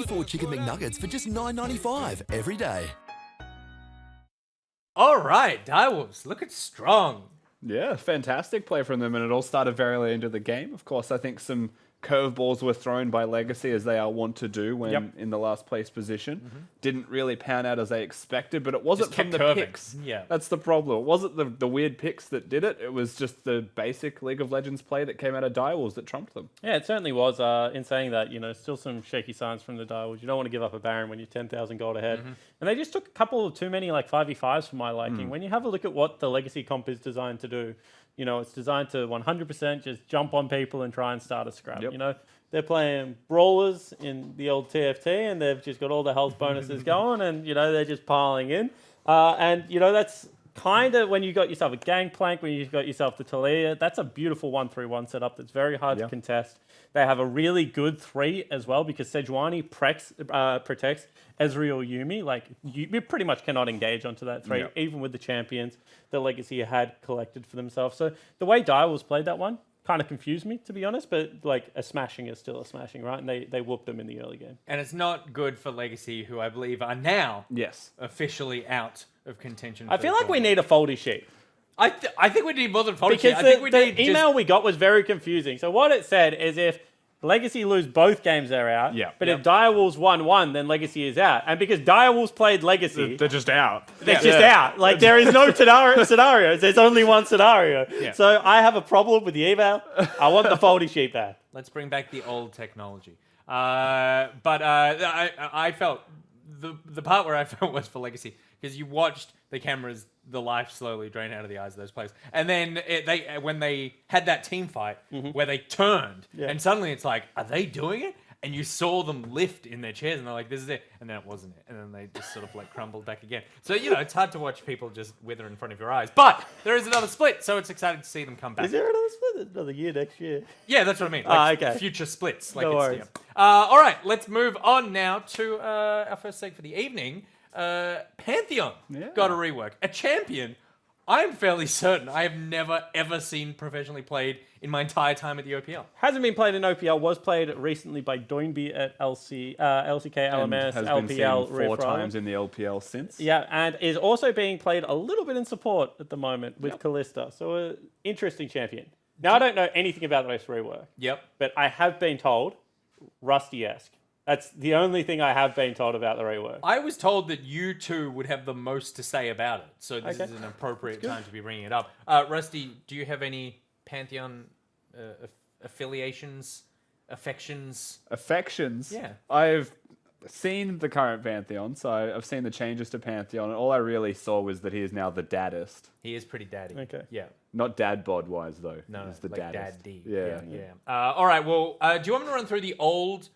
4 Chicken McNuggets for just $9.95 every day. All right, Direwolves, looking strong. Yeah, fantastic play from them, and it all started very late into the game. Of course, I think some curveballs were thrown by Legacy, as they are wont to do when in the last place position. Didn't really pan out as they expected, but it wasn't from the picks. Yeah. That's the problem. It wasn't the weird picks that did it. It was just the basic League of Legends play that came out of Direwolves that trumped them. Yeah, it certainly was. In saying that, still some shaky signs from the Direwolves. You don't want to give up a Baron when you're 10,000 gold ahead. And they just took a couple of too many 5v5s for my liking. When you have a look at what the Legacy comp is designed to do, it's designed to 100% just jump on people and try and start a scrap. They're playing brawlers in the old TFT, and they've just got all the health bonuses going, and they're just piling in. That's kind of when you got yourself a Gangplank, when you've got yourself the Talia. That's a beautiful 1-3-1 setup that's very hard to contest. They have a really good 3 as well, because Sejuani protects Ezreal Yuumi. You pretty much cannot engage onto that 3, even with the champions that Legacy had collected for themselves. So the way Direwolves played that one kind of confused me, to be honest, but a smashing is still a smashing, right? And they whooped them in the early game. And it's not good for Legacy, who I believe are now officially out of contention. I feel like we need a foldy sheet. I think we need more than foldy sheet. Because the email we got was very confusing. So what it said is if Legacy lose both games, they're out. But if Direwolves 1-1, then Legacy is out. And because Direwolves played Legacy, they're just out. They're just out. There is no scenarios. There's only one scenario. So I have a problem with the email. I want the foldy sheet back. Let's bring back the old technology. I felt the part where I felt was for Legacy, because you watched the life slowly drain out of the eyes of those players. And then when they had that team fight where they turned, and suddenly it's like, are they doing it? And you saw them lift in their chairs, and they're like, this is it. And then it wasn't it. And then they just sort of crumbled back again. So, it's hard to watch people just wither in front of your eyes. But there is another split, so it's exciting to see them come back. Is there another split? There's another year next year. Yeah, that's what I mean. Okay. Future splits. No worries. All right, let's move on now to our first segment for the evening. Pantheon got a rework. A champion I'm fairly certain I have never, ever seen professionally played in my entire time at the OPL. Hasn't been played in OPL, was played recently by Doinby at LCK, LMS, has LPL, been seen 4 Rift times in the LPL since. Yeah, and is also being played a little bit in support at the moment with Callista. So an interesting champion. Now, I don't know anything about this rework. Yep. But I have been told Rusty-esque. That's the only thing I have been told about the rework. I was told that you two would have the most to say about it, so this is an appropriate time to be bringing it up. Rusty, do you have any Pantheon affiliations, affections? Affections? Yeah. I've seen the current Pantheon, so I've seen the changes to Pantheon, and all I really saw was that he is now the daddest. He is pretty daddy. Okay. Yeah. Not dad bod wise though. No, he's the like daddest. Dad D. Yeah. All right. Well, do you want me to run through the old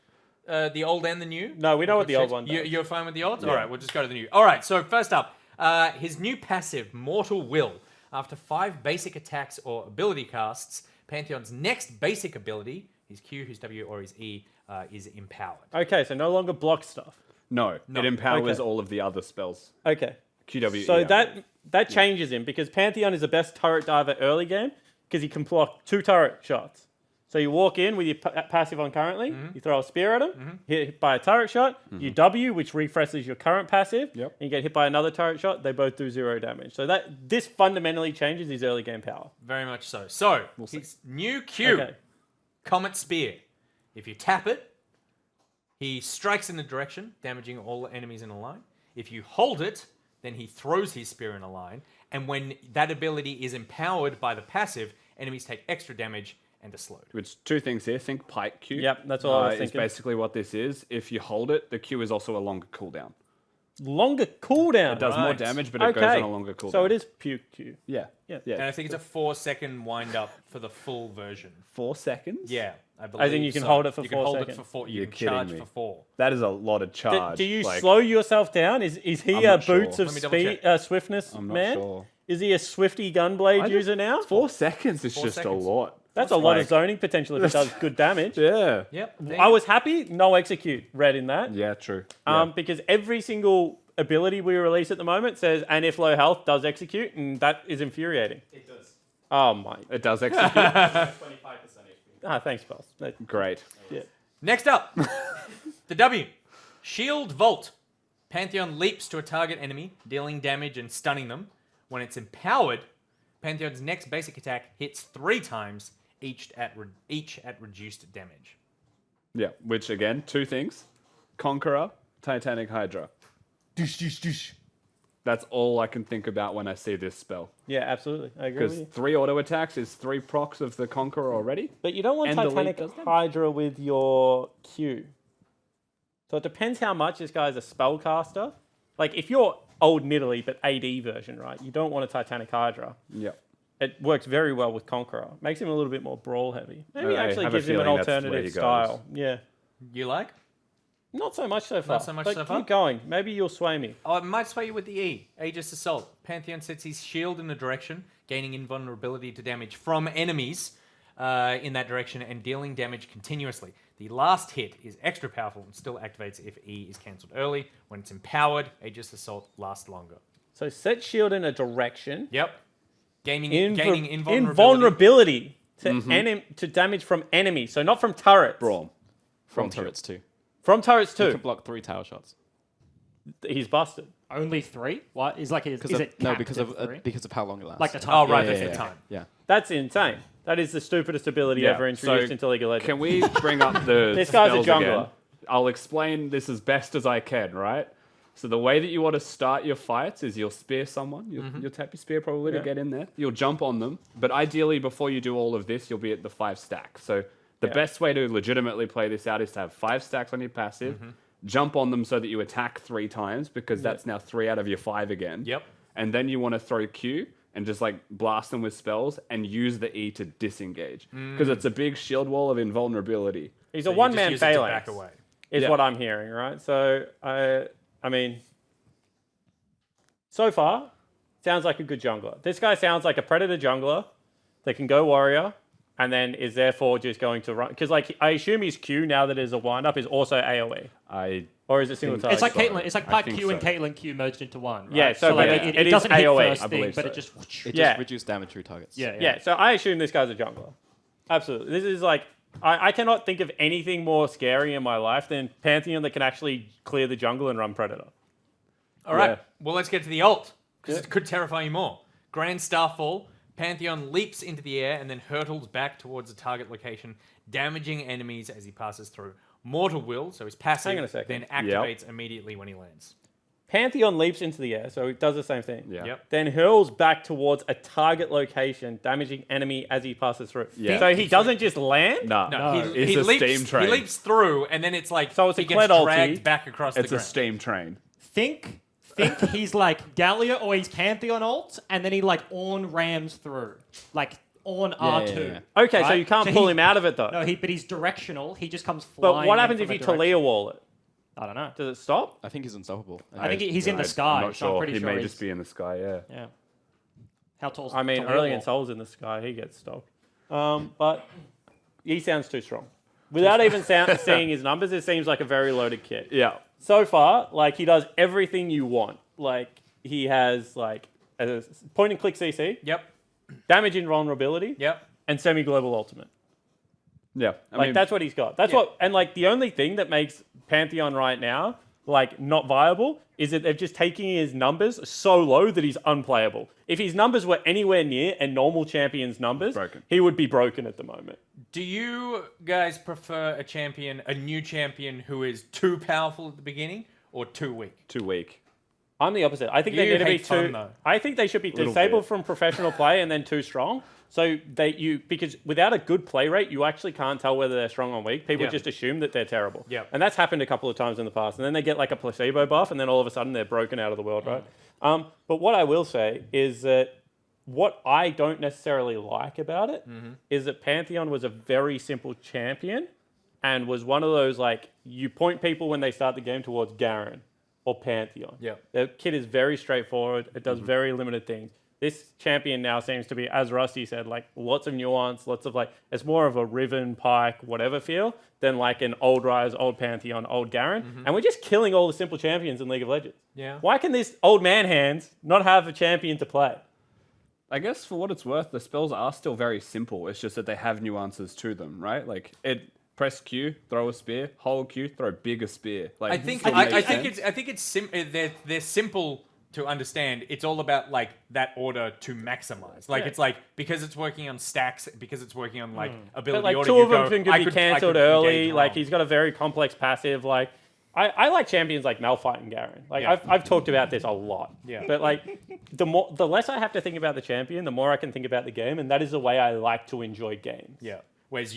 and the new? No, we know what the old one does. You're fine with the old? Yeah. All right, we'll just go to the new. All right, so first up, his new passive, Mortal Will. After 5 basic attacks or ability casts, Pantheon's next basic ability, his Q, his W, or his E, is empowered. Okay, so no longer block stuff. No, it empowers all of the other spells. Okay. QW. So that changes him, because Pantheon is the best turret diver early game, because he can block 2 turret shots. So you walk in with your passive on currently, you throw a spear at him, hit by a turret shot, you W, which refreshes your current passive, and you get hit by another turret shot, they both do 0 damage. So this fundamentally changes his early game power. Very much so. So, his new Q, Comet Spear. If you tap it, he strikes in a direction, damaging all enemies in a line. If you hold it, then he throws his spear in a line. And when that ability is empowered by the passive, enemies take extra damage and are slowed. Which 2 things here. Think Pike Q. Yep, that's all I was thinking. Is basically what this is. If you hold it, the Q is also a longer cooldown. Longer cooldown. It does more damage, but it goes on a longer cooldown. So it is puke Q. Yeah. And I think it's a 4-second wind up for the full version. 4 seconds? Yeah, I believe. I think you can hold it for 4 seconds. You can hold it for 4. You You're can charge kidding me. for 4. That is a lot of charge. Do you slow yourself down? Is he a not boots sure. of Let me speed, I'm swiftness not man? sure. Is he a Swifty Gunblade user now? 4 seconds is 4 just seconds. a lot. That's a lot of zoning potential if it does good damage. Yeah. Yep. I was happy, no execute read in that. Yeah, true. Because every single ability we release at the moment says, and if low health does execute, and that is infuriating. It does. Oh my. It does execute. 25% HP. Thanks, boss. Great. Yeah. Next up, the W. Shield Vault. Pantheon leaps to a target enemy, dealing damage and stunning them. When it's empowered, Pantheon's next basic attack hits 3 times, each at reduced damage. Yeah, which again, 2 things. Conqueror, Titanic Hydra. That's all I can think about when I see this spell. Yeah, absolutely. I agree with Because you. 3 auto attacks is 3 procs of the Conqueror already. But you don't want And the lead Titanic does that? Hydra with your Q. So it depends how much this guy's a spellcaster. Like, if you're old Nidalee, but AD version, right? You don't want a Titanic Hydra. Yeah. It works very well with Conqueror. Makes him a little bit more brawl heavy. Maybe I actually have a gives him an feeling that's where he alternative goes. style. Yeah. You like? Not so much so far. so much but so far? Keep going. Maybe you'll sway me. Oh, it might sway you with the E. Aegis Assault. Pantheon sets his shield in a direction, gaining invulnerability to damage from enemies in that direction and dealing damage continuously. The last hit is extra powerful and still activates if E is cancelled early. When it's empowered, Aegis Assault lasts longer. So set shield in a direction. Yep. Gaining invulnerability. Invulnerability to damage from enemies. So not from turrets. Brawl. From turrets too. From turrets You too. can block 3 tower shots. He's busted. Only 3? What is like? Is it No, capped because at of 3? because of how long it lasts. Like the time. Oh, right, Yeah, that's yeah, the yeah. time. Yeah. That's insane. That is the stupidest ability ever introduced into League of Legends. Can we bring up the This guy's a spells jungler. again? I'll explain this as best as I can, right? So the way that you want to start your fights is you'll spear someone. You'll tap your spear probably to get in there. You'll jump on them. But ideally, before you do all of this, you'll be at the 5 stack. So the best way to legitimately play this out is to have 5 stacks on your passive, jump on them so that you attack 3 times, because that's now 3 out of your 5 again. Yep. And then you want to throw Q and just like blast them with spells and use the E to disengage. Because it's a big shield wall of invulnerability. He's So a you one-man just use it to phalanx, back away. is Yeah. what I'm hearing, right? So, I mean, so far, sounds like a good jungler. This guy sounds like a Predator jungler that can go warrior and then is therefore just going to run. Because, like, I assume his Q, now that there's a wind-up, is also AoE. Or is it single target? It's like so. Caitlyn. It's like I Pike think Q and so. Caitlyn Q merged into one. Right? Yeah, so like yeah. it It is doesn't hit AoE, first I thing, believe but so. it just. It Yeah. just reduces damage through targets. Yeah, so I assume this guy's a jungler. Absolutely. This is like, I cannot think of anything more scary in my life than Pantheon that can actually clear the jungle and run Predator. All right. Yeah. Well, let's get to the ult, because it could terrify you more. Grand Starfall. Pantheon leaps into the air and then hurtles back towards a target location, damaging enemies as he passes through. Mortal Will, so his passive, Hang on a second. then activates immediately when he lands. Pantheon leaps into the air, so it does the same thing. Yeah. Yep. Then hurls back towards a target location, damaging enemy as he passes through. Yeah. So he doesn't just land? No, No, it's he a leaps, steam train. He leaps through, and then it's like So it's he a gets Kled ulti. dragged back across the It's a ground. steam train. Think he's like Gallia or he's Pantheon ult, and then he like on rams through, like on R2. yeah. Okay, so Right? you can't So pull he- him out of it though. No, but he's directional. He just comes flying. But what in happens if from you a direction. Talia wall it? I don't know. Does it stop? I think he's unstoppable. I think he's in the sky. I'm not so I'm sure. pretty He sure may he's, just be in the sky, yeah. Yeah. How tall's I mean, Talia early in wall? Soul's in the sky, he gets stopped. But he sounds too strong. Without even seeing his numbers, it seems like a very loaded kit. Yeah. So far, like, he does everything you want. Like, he has, like, a point and click CC, Yep. damage invulnerability, Yep. and semi-global ultimate. Yeah. I Like, mean, that's what he's got. That's what, and like, the only thing that makes Pantheon right now, like, not viable is that they've just taken his numbers so low that he's unplayable. If his numbers were anywhere near a normal champion's numbers, Broken. he would be broken at the moment. Do you guys prefer a new champion who is too powerful at the beginning or too weak? too weak. I'm the opposite. I think You they need to be hate fun, too. though. I think they should be Little disabled bit. from professional play and then too strong. So because without a good play rate, you actually can't tell whether they're strong or weak. People Yeah. just assume that they're terrible. Yeah. And that's happened a couple of times in the past. And then they get like a placebo buff, and then all of a sudden they're broken out of the world, right? But what I will say is that what I don't necessarily like about it is that Pantheon was a very simple champion and was one of those, like, you point people when they start the game towards Garen or Pantheon. Yeah. The kit is very straightforward. It does very limited things. This champion now seems to be, as Rusty said, like, lots of nuance, lots of, like, it's more of a Riven, Pike, whatever feel than like an old Rise, old Pantheon, old Garen. And we're just killing all the simple champions in League of Legends. Yeah. Why can this old man hands not have a champion to play? I guess for what it's worth, the spells are still very simple. It's just that they have nuances to them, right? Like Press Q, throw a spear. Hold Q, throw a bigger spear. Like I think they're simple to understand. It's all about like that order to maximize. Like it's like because it's working on stacks, because it's working on like ability But like order. two you of them go, can be cancelled early. engage Like wrong. he's got a very complex passive. Like I like champions like Malphite and Garen. Like I've talked about this a lot. Yeah. But like the less I have to think about the champion, the more I can think about the game, and that is the way I like to enjoy games. Yeah. Whereas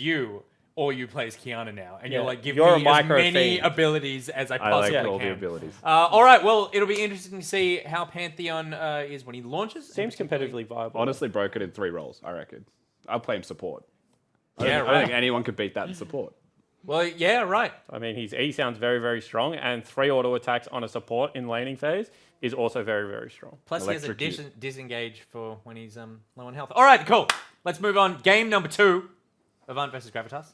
all you play is Kiana now, and Yeah. you're like, give You're a me as micro many fiend. abilities as I I possibly like all can. the abilities. All right, well, it'll be interesting to see how Pantheon is when he launches. Seems competitively viable. Honestly, broke it in 3 roles, I reckon. I'll play him support. I Yeah, don't think right. anyone could beat that in support. Well, yeah, right. I mean, his E sounds very, very strong, and 3 auto attacks on a support in laning phase is also very, very strong. Plus, he has a Electrocute. disengage for when he's low on health. All right, cool. Let's move on. Game number 2, Avant versus Gravitas.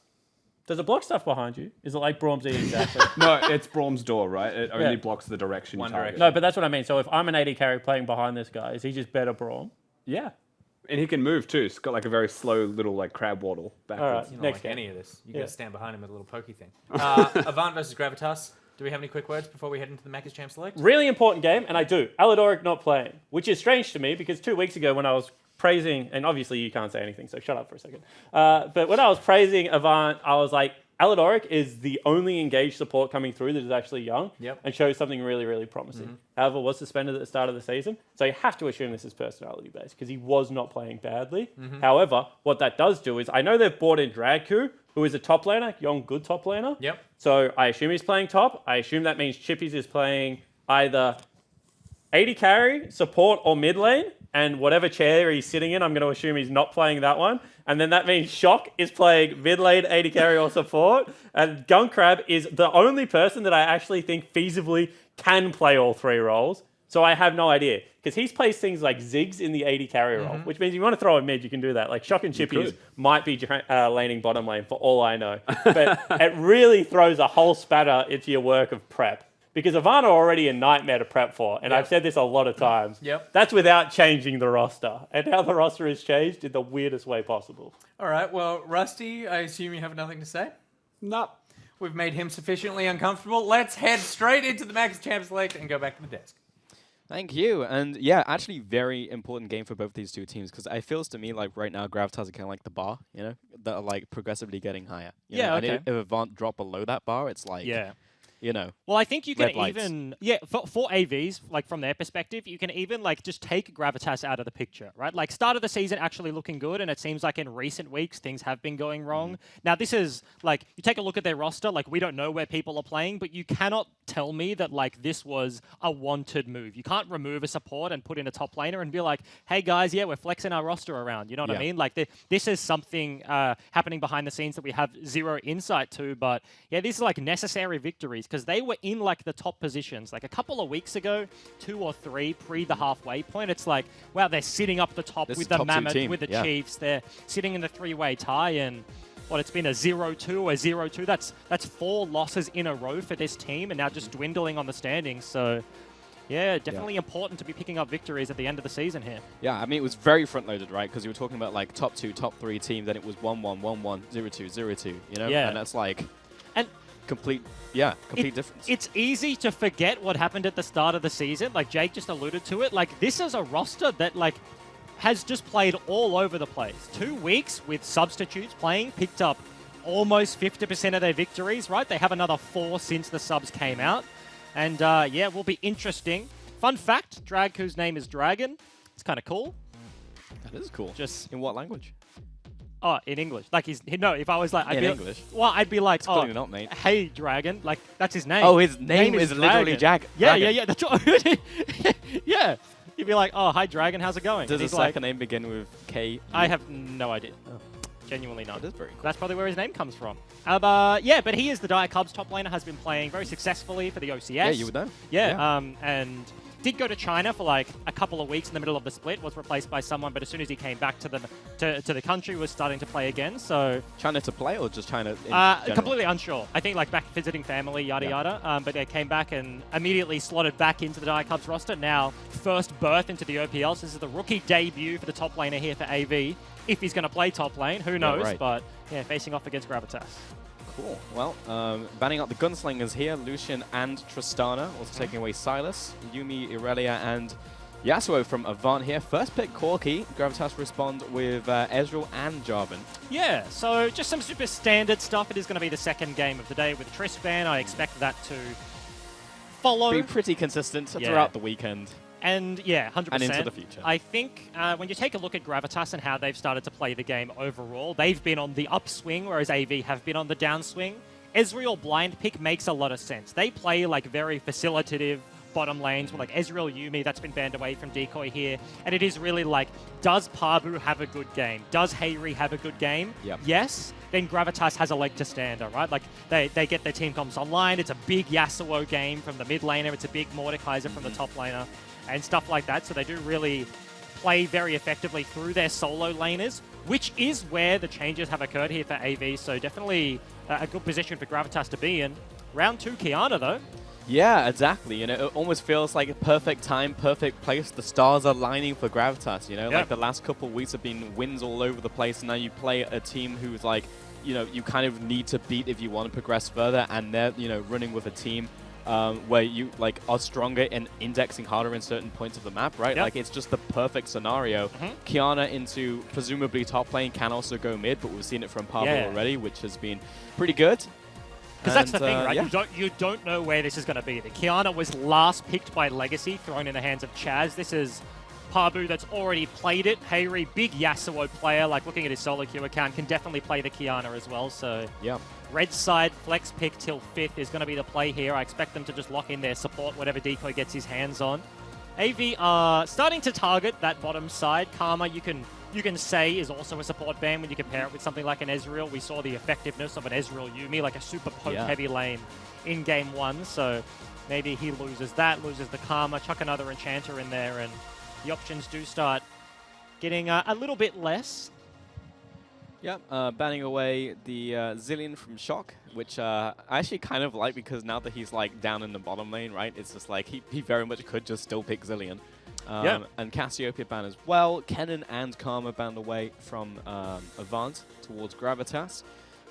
Does it block stuff behind you? Is it like Braum's E exactly? No, it's Braum's door, right? It only Yeah. blocks the direction One you target. direction. No, but that's what I mean. So if I'm an AD carry playing behind this guy, is he just better Braum? Yeah. And he can move too. It's got like a very slow little like crab waddle backwards. You don't Next like game. any of this. You Yeah. got to stand behind him with a little pokey thing. Avant versus Gravitas. Do we have any quick words before we head into the Macca's Champ Select? Really important game, and I do. Aladoric not playing, which is strange to me because 2 weeks ago when I was praising, and obviously you can't say anything, so shut up for a second. But when I was praising Avant, I was like, Aladoric is the only engaged support coming through that is actually young and shows something really, really promising. However, was suspended at the start of the season, so you have to assume this is personality-based because he was not playing badly. However, what that does do is, I know they've brought in Dragku, who is a top laner, young, good top laner. Yep. So I assume he's playing top. I assume that means Chippies is playing either AD carry, support, or mid lane. And whatever chair he's sitting in, I'm going to assume he's not playing that one. And then that means Shock is playing mid lane, AD carry, or support. And Gunkrab is the only person that I actually think feasibly can play all 3 roles. So I have no idea. Because he's plays things like Ziggs in the AD carry role, which means if you want to throw a mid, you can do that. Like Shock and Chippies might be laning bottom lane for all I know. But it really throws a whole spatter into your work of prep. Because Avant are already a nightmare to prep for, and I've said this a lot of times. Yep. That's without changing the roster. And how the roster is changed in the weirdest way possible. All right, well, Rusty, I assume you have nothing to say? Nope. We've made him sufficiently uncomfortable. Let's head straight into the Macca's Champ Select and go back to the desk. Thank you. And yeah, actually very important game for both these two teams because it feels to me like right now Gravitas are kind of like the bar, you know, that are like progressively getting higher. You know? okay. And if Avant drop below that bar, it's like, you know. Well, I think you can Red lights. even, for AVs, like from their perspective, you can even like just take Gravitas out of the picture, right? Like start of the season actually looking good, and it seems like in recent weeks things have been going wrong. Now this is like, you take a look at their roster, like we don't know where people are playing, but you cannot tell me that like this was a wanted move. You can't remove a support and put in a top laner and be like, hey guys, we're flexing our roster around. You know what I mean? Like this is something happening behind the scenes that we have zero insight to, but these are like necessary victories because they were in like the top positions like a couple of weeks ago, 2 or 3 pre the halfway point. It's like, wow, they're sitting up the top This with is the top 2 Mammoth, team, with the yeah. Chiefs. They're sitting in the 3-way tie, and it's been a 0-2 or 0-2. That's 4 losses in a row for this team, and now just dwindling on the standings. So definitely important to be picking up victories at the end of the season here. Yeah, I mean, it was very front-loaded, right? Because you were talking about like top 2, top 3 teams, then it was 1-1, 1-1, 0-2, 0-2, you know? Yeah. And that's like And complete difference. It's easy to forget what happened at the start of the season. Like Jake just alluded to it. Like this is a roster that like has just played all over the place. 2 weeks with substitutes playing, picked up almost 50% of their victories, right? They have another 4 since the subs came out. And will be interesting. Fun fact, Drag, whose name is Dragon. It's kind of cool. That is cool. Just in what language? Oh, in English. Like if I was like, In English? Well, I'd be like, clearly not, mate. Hey, Dragon. Like that's his name. Oh, his name is literally Dragon. Dragon. Yeah. That's what, yeah. You'd be like, oh, hi, Dragon. How's it going? Does And his he's like, second name begin with K? I have no idea. Genuinely not. That is very cool. That's probably where his name comes from. But he is the Diet Cubs top laner, has been playing very successfully for the OCS. Yeah, you would know. And did go to China for like a couple of weeks in the middle of the split, was replaced by someone, but as soon as he came back to the country, was starting to play again. So China to play or just China in general? completely unsure. I think like back visiting family, yada yada. But they came back and immediately slotted back into the Diet Cubs roster. Now first berth into the OPL. So this is the rookie debut for the top laner here for AV. If he's going to play top lane, who knows? right. But facing off against Gravitas. Cool. Well, banning out the gunslingers here, Lucian and Tristana, also taking away Silas, Yumi, Irelia, and Yasuo from Avant here. First pick, Corki. Gravitas respond with Ezreal and Jarvan. Yeah, so just some super standard stuff. It is going to be the second game of the day with Trist ban. I expect that to follow. Be pretty consistent throughout the weekend. And yeah, 100%. And into the future. I think when you take a look at Gravitas and how they've started to play the game overall, they've been on the upswing, whereas AV have been on the downswing. Ezreal blind pick makes a lot of sense. They play like very facilitative bottom lanes with like Ezreal, Yumi, that's been banned away from Decoy here. And it is really like, does Pabu have a good game? Does Hayri have a good game? Yep. Yes. Then Gravitas has a leg to stand on, right? Like, they get their team comps online. It's a big Yasuo game from the mid laner. It's a big Mordekaiser from the top laner and stuff like that. So they do really play very effectively through their solo laners, which is where the changes have occurred here for AV. So definitely a good position for Gravitas to be in. Round 2, Kiana, though. Yeah, exactly. You know, it almost feels like a perfect time, perfect place. The stars are lining for Gravitas, you know? Like the last couple of weeks have been wins all over the place, and now you play a team who's like, you know, you kind of need to beat if you want to progress further, and they're, you know, running with a team where you like are stronger and indexing harder in certain points of the map, right? Like it's just the perfect scenario. Kiana into presumably top lane can also go mid, but we've seen it from Pablo already, which has been pretty good. Because that's the thing, right? You don't know where this is going to be. The Kiana was last picked by Legacy, thrown in the hands of Chaz. This is Pabu that's already played it. Hayri, big Yasuo player, like looking at his solo queue account, can definitely play the Kiana as well. So red side flex pick till 5th is going to be the play here. I expect them to just lock in their support, whatever Decoy gets his hands on. AV are starting to target that bottom side. Karma, you can say is also a support ban when you compare it with something like an Ezreal. We saw the effectiveness of an Ezreal Yumi, like a super poke-heavy lane in Game 1. So maybe he loses that, loses the Karma, chuck another Enchanter in there, and the options do start getting a little bit less. Banning away the Zillion from Shock, which I actually kind of like because now that he's like down in the bottom lane, right, it's just like he very much could just still pick Zillion. And Cassiopeia ban as well. Kennen and Karma banned away from Avant towards Gravitas.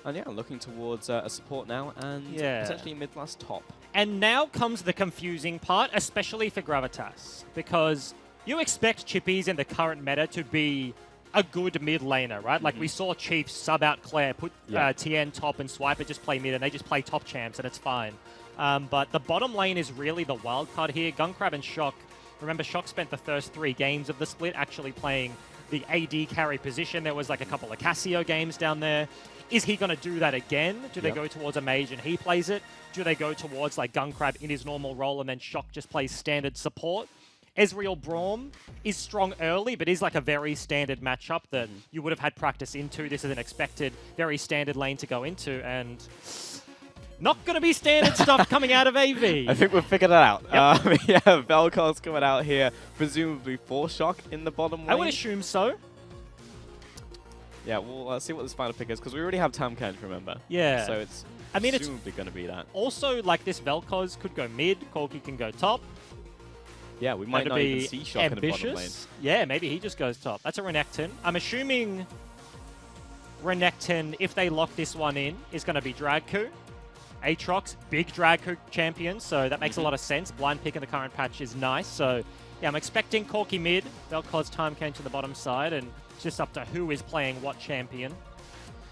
And looking towards a support now and potentially mid-last top. And now comes the confusing part, especially for Gravitas, because you expect Chippies in the current meta to be a good mid laner, right? Like we saw Chiefs sub out Claire, put TN top and Swiper just play mid, and they just play top champs, and it's fine. But the bottom lane is really the wild card here. Gunkrab and Shock. Remember, Shock spent the first 3 games of the split actually playing the AD carry position. There was like a couple of Cassio games down there. Is he going to do that again? Do they go towards a mage and he plays it? Do they go towards like Gunkrab in his normal role and then Shock just plays standard support? Ezreal Braum is strong early, but is like a very standard matchup that you would have had practice into. This is an expected, very standard lane to go into, and not going to be standard stuff coming out of AV. I think we've figured it out. Vel'Koz coming out here, presumably for Shock in the bottom lane. I would assume so. Yeah, we'll see what this final pick is, because we already have Tamkent, remember? Yeah. So it's presumably going to be that. Also, like this Vel'Koz could go mid, Corki can go top. Yeah, we might not even see Shock in the bottom lane. Yeah, maybe he just goes top. That's a Renekton. I'm assuming Renekton, if they lock this one in, is going to be Dragku. Aatrox, big Dragku champion, so that makes a lot of sense. Blind pick in the current patch is nice. So, yeah, I'm expecting Corki mid. Vel'Koz time came to the bottom side, and it's just up to who is playing what champion.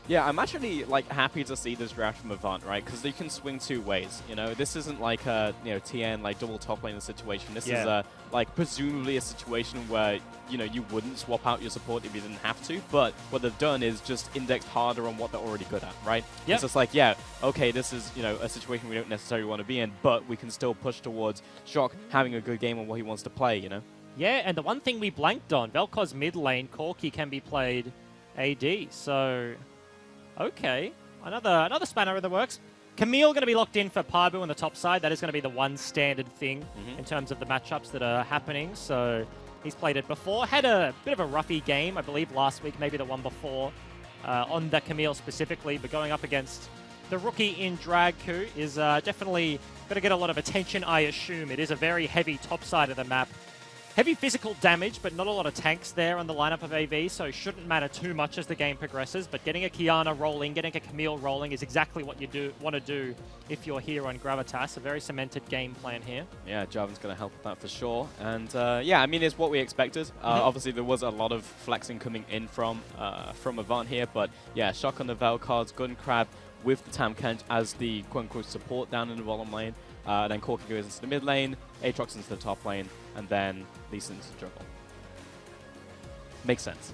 Yeah, I'm actually like happy to see this draft from Avant, right? Because they can swing 2 ways. You know, this isn't like a TN like double top laner situation. This is like presumably a situation where you wouldn't swap out your support if you didn't have to. But what they've done is just indexed harder on what they're already good at, right? It's just like okay, this is a situation we don't necessarily want to be in, but we can still push towards Shock having a good game on what he wants to play. Yeah, and the one thing we blanked on, Vel'Koz mid lane, Corki can be played AD. So. Okay, another spanner in the works. Camille going to be locked in for Pabu on the top side. That is going to be the one standard thing in terms of the matchups that are happening. So he's played it before. Had a bit of a roughy game, I believe, last week, maybe the one before, on the Camille specifically. But going up against the rookie in Dragku is definitely going to get a lot of attention, I assume. It is a very heavy top side of the map. heavy physical damage, but not a lot of tanks there on the lineup of AV, so it shouldn't matter too much as the game progresses. But getting a Kiana rolling, getting a Camille rolling is exactly what you want to do if you're here on Gravitas. A very cemented game plan here. Yeah, Jarvan's going to help with that for sure. And yeah, I mean, it's what we expected. Obviously, there was a lot of flexing coming in from Avant here, but yeah, shock on the Vel cards, Gun Crab with the Tam Kench as the quote-unquote support down in the bottom lane. Then Corki goes into the mid lane, Aatrox into the top lane, and then Lee Sin into the jungle. Makes sense.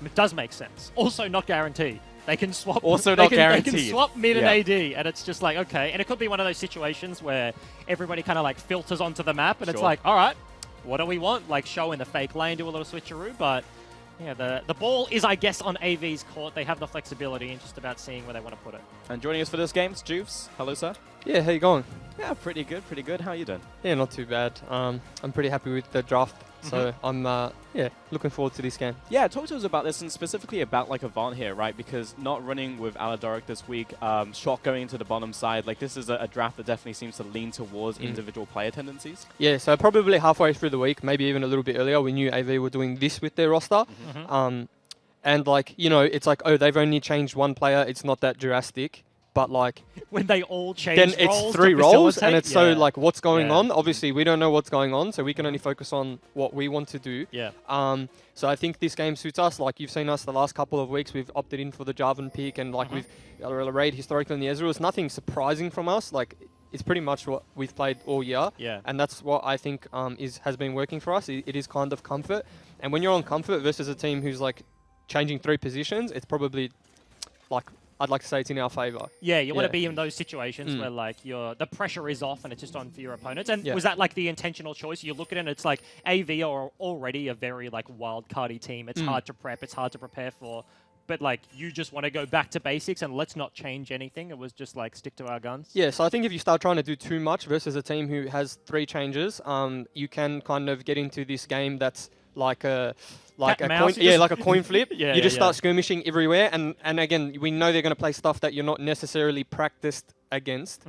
It does make sense. Also not guaranteed. They can swap. Also not guaranteed. They can swap mid and AD, and it's just like, okay. And it could be one of those situations where everybody kind of like filters onto the map, and it's like, all right, what do we want? Like show in the fake lane, do a little switcheroo, but yeah, the ball is, I guess, on AV's court. They have the flexibility and just about seeing where they want to put it. And joining us for this game, it's Juves. Hello, sir. Yeah, how you going? Yeah, pretty good, pretty good. How you doing? Yeah, not too bad. I'm pretty happy with the draft, so I'm yeah, looking forward to this game. Yeah, talk to us about this, and specifically about like Avant here, right? Because not running with Aladoric this week, Shock going into the bottom side, like this is a draft that definitely seems to lean towards individual player tendencies. Yeah, so probably halfway through the week, maybe even a little bit earlier, we knew AV were doing this with their roster. And like, you know, it's like, oh, they've only changed one player, it's not that drastic. But like, when they all change then it's 3 roles, and it's so like, what's going on? Yeah. Obviously, we don't know what's going on, so we can only focus on what we want to do. Yeah. So I think this game suits us. Like you've seen us the last couple of weeks, we've opted in for the Jarvan pick, and like we've raid historically in the Ezreal. It's nothing surprising from us. Like it's pretty much what we've played all year. Yeah. And that's what I think has been working for us. It is kind of comfort, and when you're on comfort versus a team who's like changing 3 positions, it's probably like, I'd like to say it's in our favour. Yeah, you want to be in those situations where like the pressure is off and it's just on for your opponents. And was that like the intentional choice? You look at it and it's like AV are already a very like wild cardy team. It's hard to prep, it's hard to prepare for. But like you just want to go back to basics and let's not change anything. It was just like stick to our guns. Yeah, so I think if you start trying to do too much versus a team who has 3 changes, you can kind of get into this game that's like a coin flip. You just start skirmishing everywhere, and again, we know they're going to play stuff that you're not necessarily practiced against.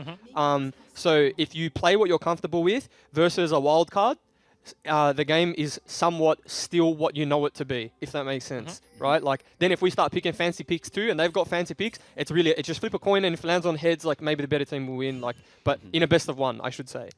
So if you play what you're comfortable with versus a wild card, the game is somewhat still what you know it to be, if that makes sense, right? Like then if we start picking fancy picks too, and they've got fancy picks, it's just flip a coin, and if it lands on heads, like maybe the better team will win. Like, but in a best of 1, I should say.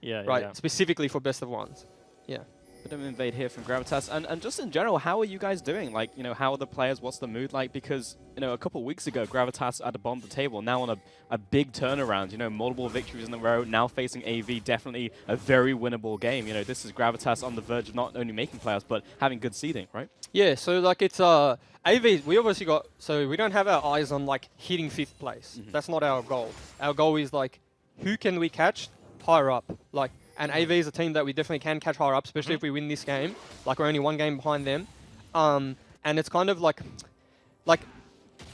Specifically for best of 1s. Yeah. Bit of invade here from Gravitas, and just in general, how are you guys doing? Like, you know, how are the players? What's the mood like? Because, you know, a couple of weeks ago, Gravitas at the bottom of the table, now on a big turnaround, you know, multiple victories in a row, now facing AV, definitely a very winnable game. You know, this is Gravitas on the verge of not only making playoffs, but having good seeding, right? Yeah, so like it's AV, we obviously so we don't have our eyes on like hitting 5th place. That's not our goal. Our goal is like, who can we catch higher up? Like, and AV is a team that we definitely can catch higher up, especially if we win this game. Like, we're only 1 game behind them. And it's kind of like,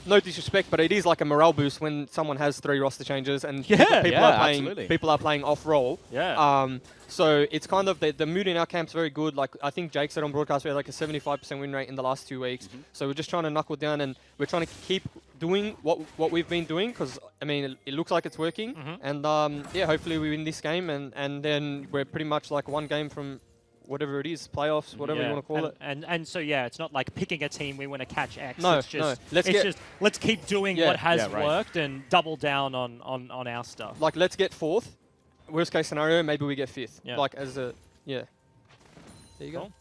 no disrespect, but it is like a morale boost when someone has 3 roster changes and people are playing off-roll. Yeah. So it's kind of, the mood in our camp's very good. Like, I think Jake said on broadcast we had like a 75% win rate in the last 2 weeks. So we're just trying to knuckle down, and we're trying to keep doing what we've been doing, because, I mean, it looks like it's working. And, yeah, hopefully we win this game, and then we're pretty much like 1 game from whatever it is, playoffs, whatever you want to call it. And so, yeah, it's not like picking a team we want to catch X. No, it's just, let's keep doing what has worked and double down on our stuff. Like, let's get 4th. Worst case scenario, maybe we get 5th. Yeah. Like, as a, There you go. Cool.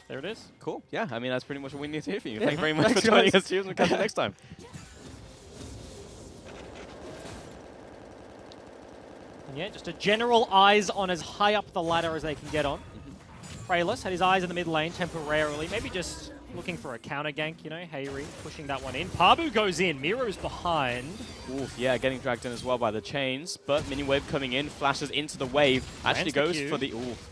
There it is. Cool. Yeah, I mean, that's pretty much what we need to hear from you. Thank you very much for joining us. Cheers, and catch you next time. And yeah, just a general eyes on as high up the ladder as they can get on. Prayless had his eyes in the mid lane temporarily, maybe just looking for a counter gank, you know, Hayri pushing that one in. Pabu goes in, Miro's behind. Oof, yeah, getting dragged in as well by the chains, but mini wave coming in, flashes into the wave, actually goes for the, oof.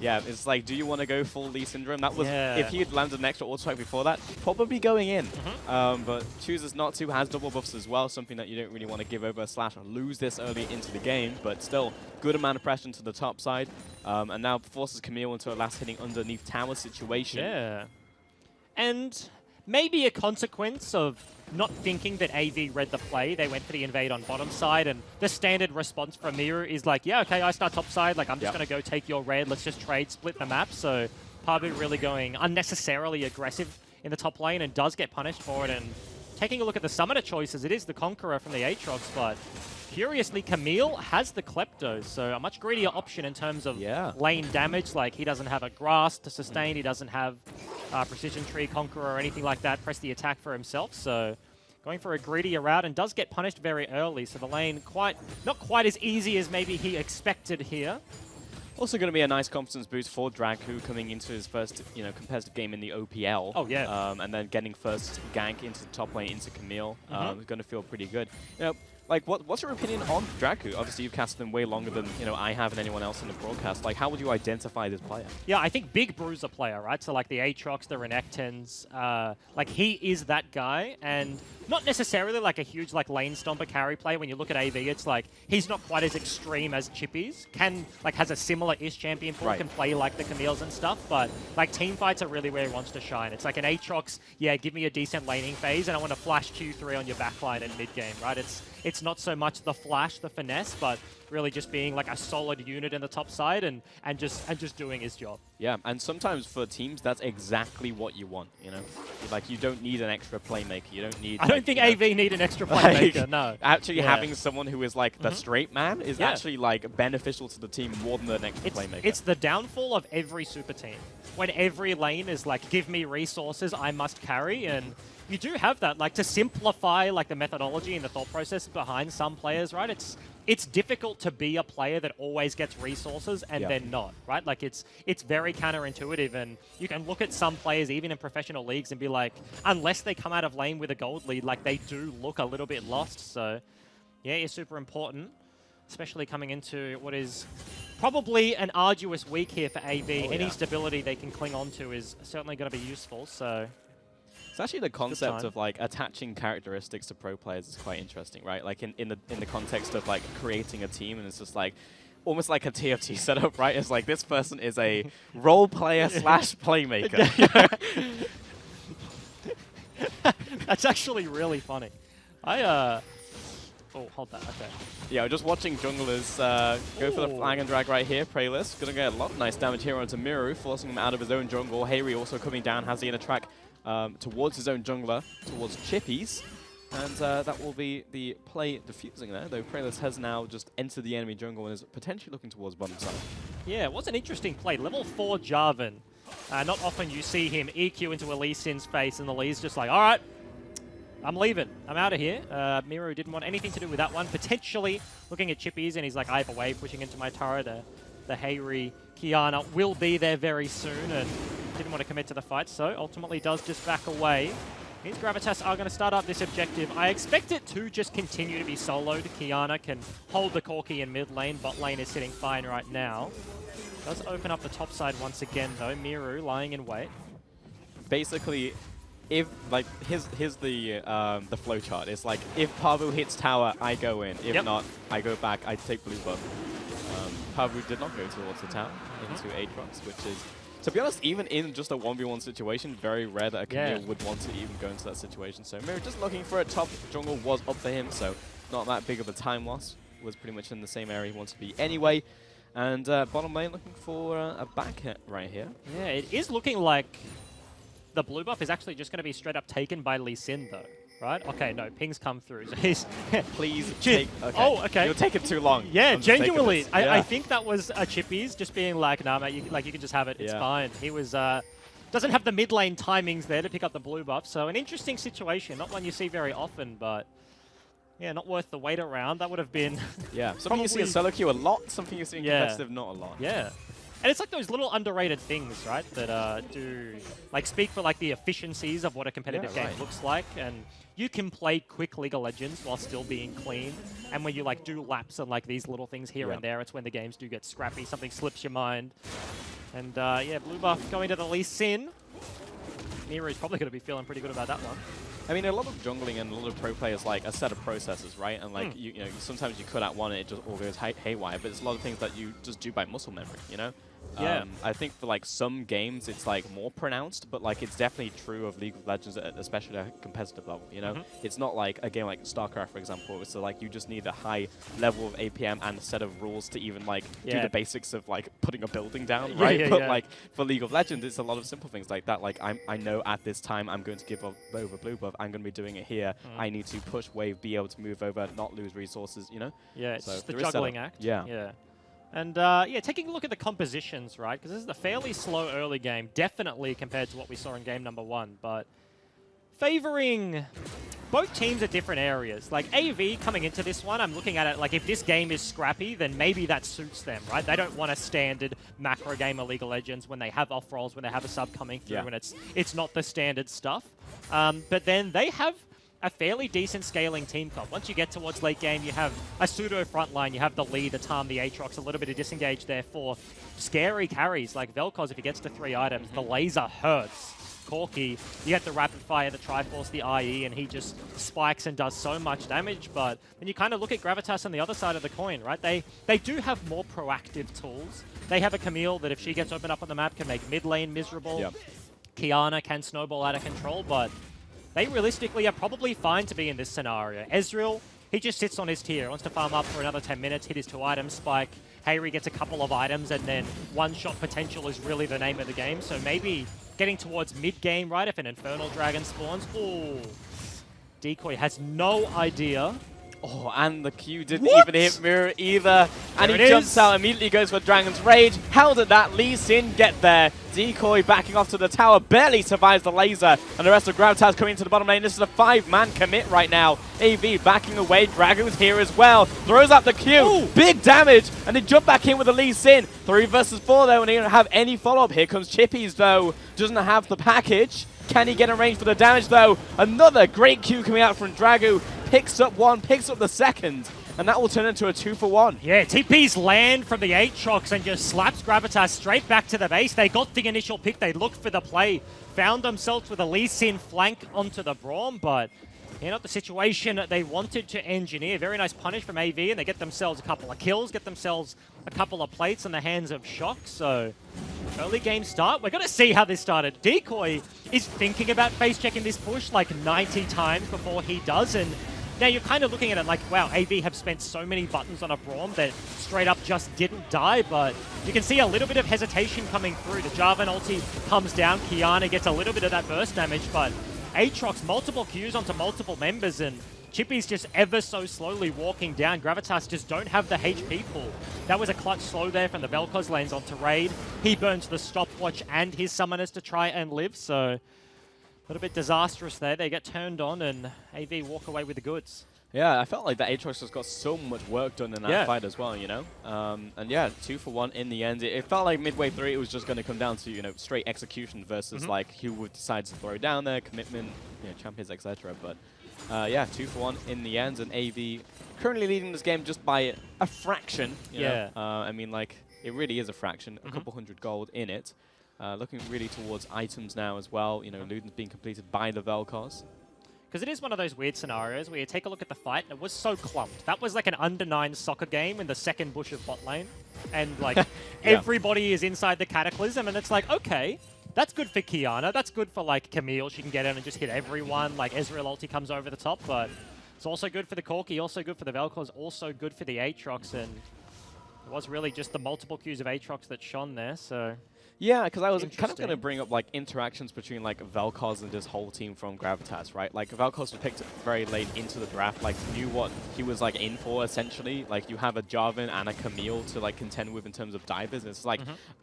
Yeah, it's like, do you want to go full Lee Syndrome? That was, if he had landed an extra auto strike before that, probably going in. But chooses not to, has double buffs as well, something that you don't really want to give over / lose this early into the game, but still, good amount of pressure to the top side. And now forces Camille into a last hitting underneath tower situation. Yeah. And maybe a consequence of not thinking that AV read the play. They went for the invade on bottom side, and the standard response from Miro is like, yeah, okay, I start top side, like I'm just going to go take your red, let's just trade, split the map. So Pabu really going unnecessarily aggressive in the top lane and does get punished for it. And taking a look at the summoner choices, it is the Conqueror from the Aatrox, but curiously, Camille has the Klepto, so a much greedier option in terms of lane damage. Like, he doesn't have a Grass to sustain, he doesn't have Precision Tree, Conqueror, or anything like that, press the attack for himself, so going for a greedier route and does get punished very early, so the lane not quite as easy as maybe he expected here. Also going to be a nice confidence boost for Dragu coming into his first, competitive game in the OPL. Oh, yeah. And then getting first gank into the top lane into Camille. Going to feel pretty good. Like, what's your opinion on Dragu? Obviously, you've casted them way longer than, I have and anyone else in the broadcast. Like, how would you identify this player? Yeah, I think big bruiser player, right? So, like, the Aatrox, the Renekton's, like, he is that guy, and not necessarily, like, a huge, like, lane stomper carry play. When you look at AV, it's like, he's not quite as extreme as Chippies. Has a similar-ish champion pool, can play, like, the Camille's and stuff, but, like, team fights are really where he wants to shine. It's like an Aatrox, yeah, give me a decent laning phase, and I want to flash Q3 on your backline in mid-game, right? It's not so much the flash, the finesse, but really just being like a solid unit in the top side and just doing his job. Yeah, and sometimes for teams, that's exactly what you want, Like, you don't need an extra playmaker. You don't need... I don't think AV need an extra playmaker, no. Actually having someone who is, like, the straight man is actually, like, beneficial to the team more than an extra playmaker. It's the downfall of every super team. When every lane is like, give me resources, I must carry, and you do have that, like, to simplify, like, the methodology and the thought process behind some players, right? It's difficult to be a player that always gets resources and then not, right? Like, it's very counterintuitive, and you can look at some players, even in professional leagues, and be like, unless they come out of lane with a gold lead, like, they do look a little bit lost. So, yeah, it's super important, especially coming into what is probably an arduous week here for AV. Any stability they can cling on to is certainly going to be useful, so... It's actually the concept of, like, attaching characteristics to pro players is quite interesting, right? Like, in the context of, like, creating a team, and it's just, like, almost like a TFT setup, right? It's like, this person is a role player / playmaker. That's actually really funny. Oh, hold that. Okay. Yeah, just watching junglers go for the flag and drag right here. Prayless gonna get a lot of nice damage here onto Miru, forcing him out of his own jungle. Hayri also coming down, has the inner track towards his own jungler, towards Chippies. And that will be the play diffusing there, though Prayless has now just entered the enemy jungle and is potentially looking towards bottom side. Yeah, it was an interesting play. Level 4 Jarvan. Not often you see him EQ into a Lee Sin's face, and the Lee's just like, all right, I'm leaving. I'm out of here. Miru didn't want anything to do with that one. Potentially looking at Chippies, and he's like, I have a wave pushing into my turret. The Hayri Kiana will be there very soon, and didn't want to commit to the fight, so ultimately does just back away. These Gravitas are going to start up this objective. I expect it to just continue to be soloed. Kiana can hold the Corki in mid lane. Bot lane is sitting fine right now. Does open up the top side once again, though. Miru lying in wait. Basically, if, like, here's the flow chart. It's like, if Pavu hits tower, I go in. If not, I go back. I take blue buff. Pavu did not go towards the tower into Aatrox, which is, to be honest, even in just a 1v1 situation, very rare that a Camille would want to even go into that situation. So Miru just looking for a top jungle was up for him, so not that big of a time loss. Was pretty much in the same area he wants to be anyway. And bottom lane looking for a back hit right here. Yeah, it is looking like the blue buff is actually just going to be straight up taken by Lee Sin, though. Right? Okay, no, ping's come through. So he's please take... Okay. Oh, okay. You're taking too long. Yeah, genuinely. I think that was a Chippies just being like, nah, mate, you can just have it. It's fine. He was... doesn't have the mid lane timings there to pick up the blue buff. So an interesting situation. Not one you see very often, but... Yeah, not worth the wait around. That would have been... Yeah, something you see in solo queue a lot, something you see in competitive not a lot. Yeah. And it's like those little underrated things, right, that do like speak for like the efficiencies of what a competitive game looks like. And you can play quick League of Legends while still being clean. And when you like do laps and like these little things here and there, it's when the games do get scrappy. Something slips your mind. And yeah, blue buff going to the Lee Sin. Miru's probably going to be feeling pretty good about that one. I mean, a lot of jungling and a lot of pro players like a set of processes, right? And like you know, sometimes you cut out one and it just all goes haywire. But it's a lot of things that you just do by muscle memory, you know. Yeah. I think for like some games it's like more pronounced, but like it's definitely true of League of Legends, especially at a competitive level, you know? It's not like a game like StarCraft, for example, so like you just need a high level of APM and a set of rules to even like do the basics of like putting a building down, right? But like for League of Legends, it's a lot of simple things like that. Like I know at this time I'm going to give up over blue buff, I'm going to be doing it here. I need to push wave, be able to move over, not lose resources, you know? Yeah, it's so just the juggling act. Yeah. And yeah, taking a look at the compositions, right? Because this is a fairly slow early game, definitely compared to what we saw in game number 1, but favoring both teams at different areas. Like AV coming into this one, I'm looking at it like if this game is scrappy, then maybe that suits them, right? They don't want a standard macro game of League of Legends when they have off rolls, when they have a sub coming through, and it's not the standard stuff. But then they have a fairly decent scaling team comp. Once you get towards late game, you have a pseudo frontline, you have the Lee, the Tarm, the Aatrox, a little bit of disengage there for scary carries like Vel'Koz if he gets to 3 items. The laser hurts. Corki, you get the rapid fire, the Triforce, the IE, and he just spikes and does so much damage. But when you kind of look at Gravitas on the other side of the coin, right? They do have more proactive tools. They have a Camille that if she gets opened up on the map can make mid lane miserable. Yep. Qiyana can snowball out of control, but they realistically are probably fine to be in this scenario. Ezreal, he just sits on his tier, wants to farm up for another 10 minutes, hit his 2 items, spike. Hayri gets a couple of items, and then one-shot potential is really the name of the game. So maybe getting towards mid-game, right, if an Infernal Dragon spawns. Ooh. Decoy has no idea. Oh, and the Q didn't even hit Mirror either. And There he it jumps is. out, immediately goes for Dragon's Rage. How did that Lee Sin get there? Decoy backing off to the tower, barely survives the laser. And the rest of Gravitas coming into the bottom lane. This is a 5-man commit right now. AV backing away, Drago's here as well. Throws up the Q, big damage, and they jump back in with the Lee Sin. 3 versus 4 though, and they don't have any follow-up. Here comes Chippies though, doesn't have the package. Can he get in range for the damage though? Another great Q coming out from Dragu. Picks up one, picks up the second, and that will turn into a 2-for-1. Yeah, TP's land from the Aatrox and just slaps Gravitas straight back to the base. They got the initial pick, they looked for the play, found themselves with a Lee Sin flank onto the Braum, but not the situation that they wanted to engineer. Very nice punish from AV, and they get themselves a couple of kills, get themselves a couple of plates in the hands of Shock. So early game start. We're going to see how this started. Decoy is thinking about face checking this push like 90 times before he does, and now you're kind of looking at it like, wow, AV have spent so many buttons on a Braum that straight up just didn't die, but you can see a little bit of hesitation coming through. The Jarvan ulti comes down, Qiyana gets a little bit of that burst damage, but Aatrox, multiple Qs onto multiple members, and Chippy's just ever so slowly walking down. Gravitas just don't have the HP pool. That was a clutch slow there from the Vel'Koz lanes onto Raid. He burns the stopwatch and his summoners to try and live, so a little bit disastrous there. They get turned on, and AV walk away with the goods. Yeah, I felt like the Aatrox has got so much work done in that fight as well, you know? And yeah, 2-for-1 in the end. It felt like midway through it was just going to come down to, you know, straight execution versus like who would decide to throw down there, commitment, you know, champions, etc. But yeah, 2-for-1 in the end, and AV currently leading this game just by a fraction. You know? I mean, like, it really is a fraction, a couple hundred gold in it. Looking really towards items now as well. You know, Luden's being completed by the Vel'Koz. Because it is one of those weird scenarios where you take a look at the fight and it was so clumped. That was like an under-9 soccer game in the second bush of bot lane. And like everybody is inside the Cataclysm, and it's like, okay, that's good for Qiyana. That's good for like Camille. She can get in and just hit everyone. Like Ezreal ulti comes over the top, but it's also good for the Corki, also good for the Vel'Koz, also good for the Aatrox. And it was really just the multiple Qs of Aatrox that shone there, so... Yeah, because I was kind of going to bring up like interactions between like Vel'Koz and this whole team from Gravitas, right? Like Vel'Koz was picked very late into the draft, like knew what he was like in for essentially. Like you have a Jarvan and a Camille to like contend with in terms of divers. It's like,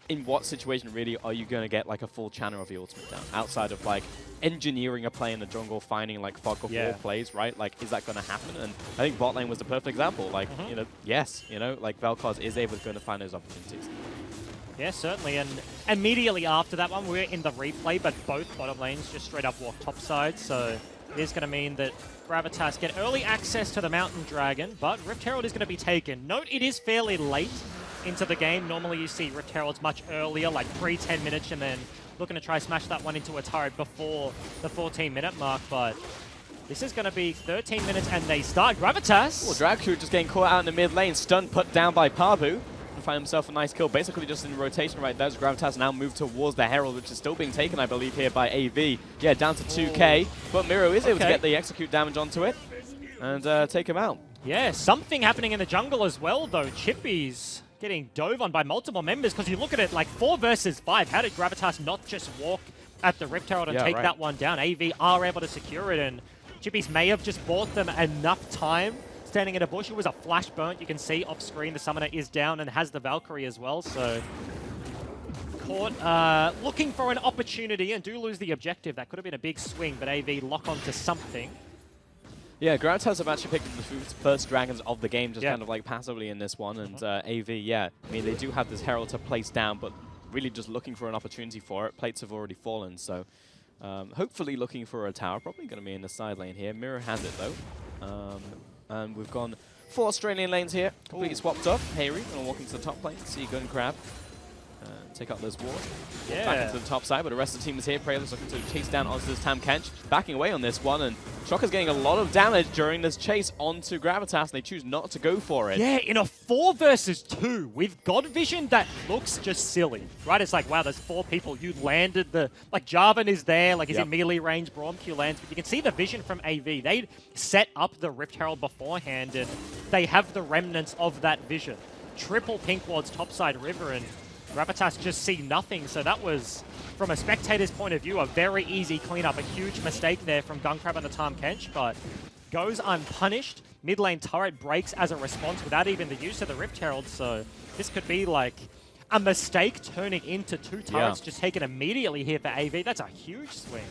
in what situation really are you going to get like a full channel of the ultimate down outside of like engineering a play in the jungle, finding like fog of war plays, right? Like, is that going to happen? And I think bot lane was the perfect example. Like, you know, yes, you know, like Vel'Koz is able to find those opportunities. Yeah, certainly, and immediately after that one, we're in the replay, but both bottom lanes just straight up walk topside, so it is going to mean that Gravitas get early access to the Mountain Dragon, but Rift Herald is going to be taken. Note, it is fairly late into the game. Normally you see Rift Heralds much earlier, like pre-10 minutes, and then looking to try smash that one into a turret before the 14-minute mark, but this is going to be 13 minutes, and they start. Gravitas! Well, Dragu just getting caught out in the mid lane, stunned, put down by Pabu. and find himself a nice kill. Basically just in rotation right there. Gravitas now moved towards the Herald, which is still being taken, I believe, here by AV. Yeah, down to 2k. But Miro is able to get the execute damage onto it and take him out. Yeah, something happening in the jungle as well, though. Chippy's getting dove on by multiple members, because you look at it like 4 versus 5. How did Gravitas not just walk at the Rift Herald and take that one down? AV are able to secure it, and Chippies may have just bought them enough time standing in a bush. It was a flash burnt. You can see off screen the summoner is down and has the Valkyrie as well, so Caught looking for an opportunity and do lose the objective. That could have been a big swing, but AV lock onto something. Yeah, Gravitas have actually picked up the first dragons of the game, just kind of like passively in this one. And AV, yeah, I mean, they do have this Herald to place down, but really just looking for an opportunity for it. Plates have already fallen, so hopefully looking for a tower. Probably going to be in the side lane here. Mirror has it, though. And we've gone 4 Australian lanes here, completely swapped up. Hayri going to walk into the top lane, see Gun Crab. Take out those wards. Back into the top side, but the rest of the team is here. Preyler's looking to chase down onto this Tam Kench. Backing away on this one, and Shocker's getting a lot of damage during this chase onto Gravitas, and they choose not to go for it. Yeah, in a 4 versus 2 with God Vision, that looks just silly, right? It's like, wow, there's 4 people. You landed the... Like, Jarvan is there, like he's in melee range, Braum Q lands, but you can see the vision from AV. They set up the Rift Herald beforehand, and they have the remnants of that vision. Triple pink wards topside river, and Gravitas just see nothing, so that was, from a spectator's point of view, a very easy cleanup. A huge mistake there from Gunkrab and the Tam Kench, but goes unpunished. Mid lane turret breaks as a response without even the use of the Rift Herald, so this could be like a mistake turning into 2 turrets just taken immediately here for AV. That's a huge swing.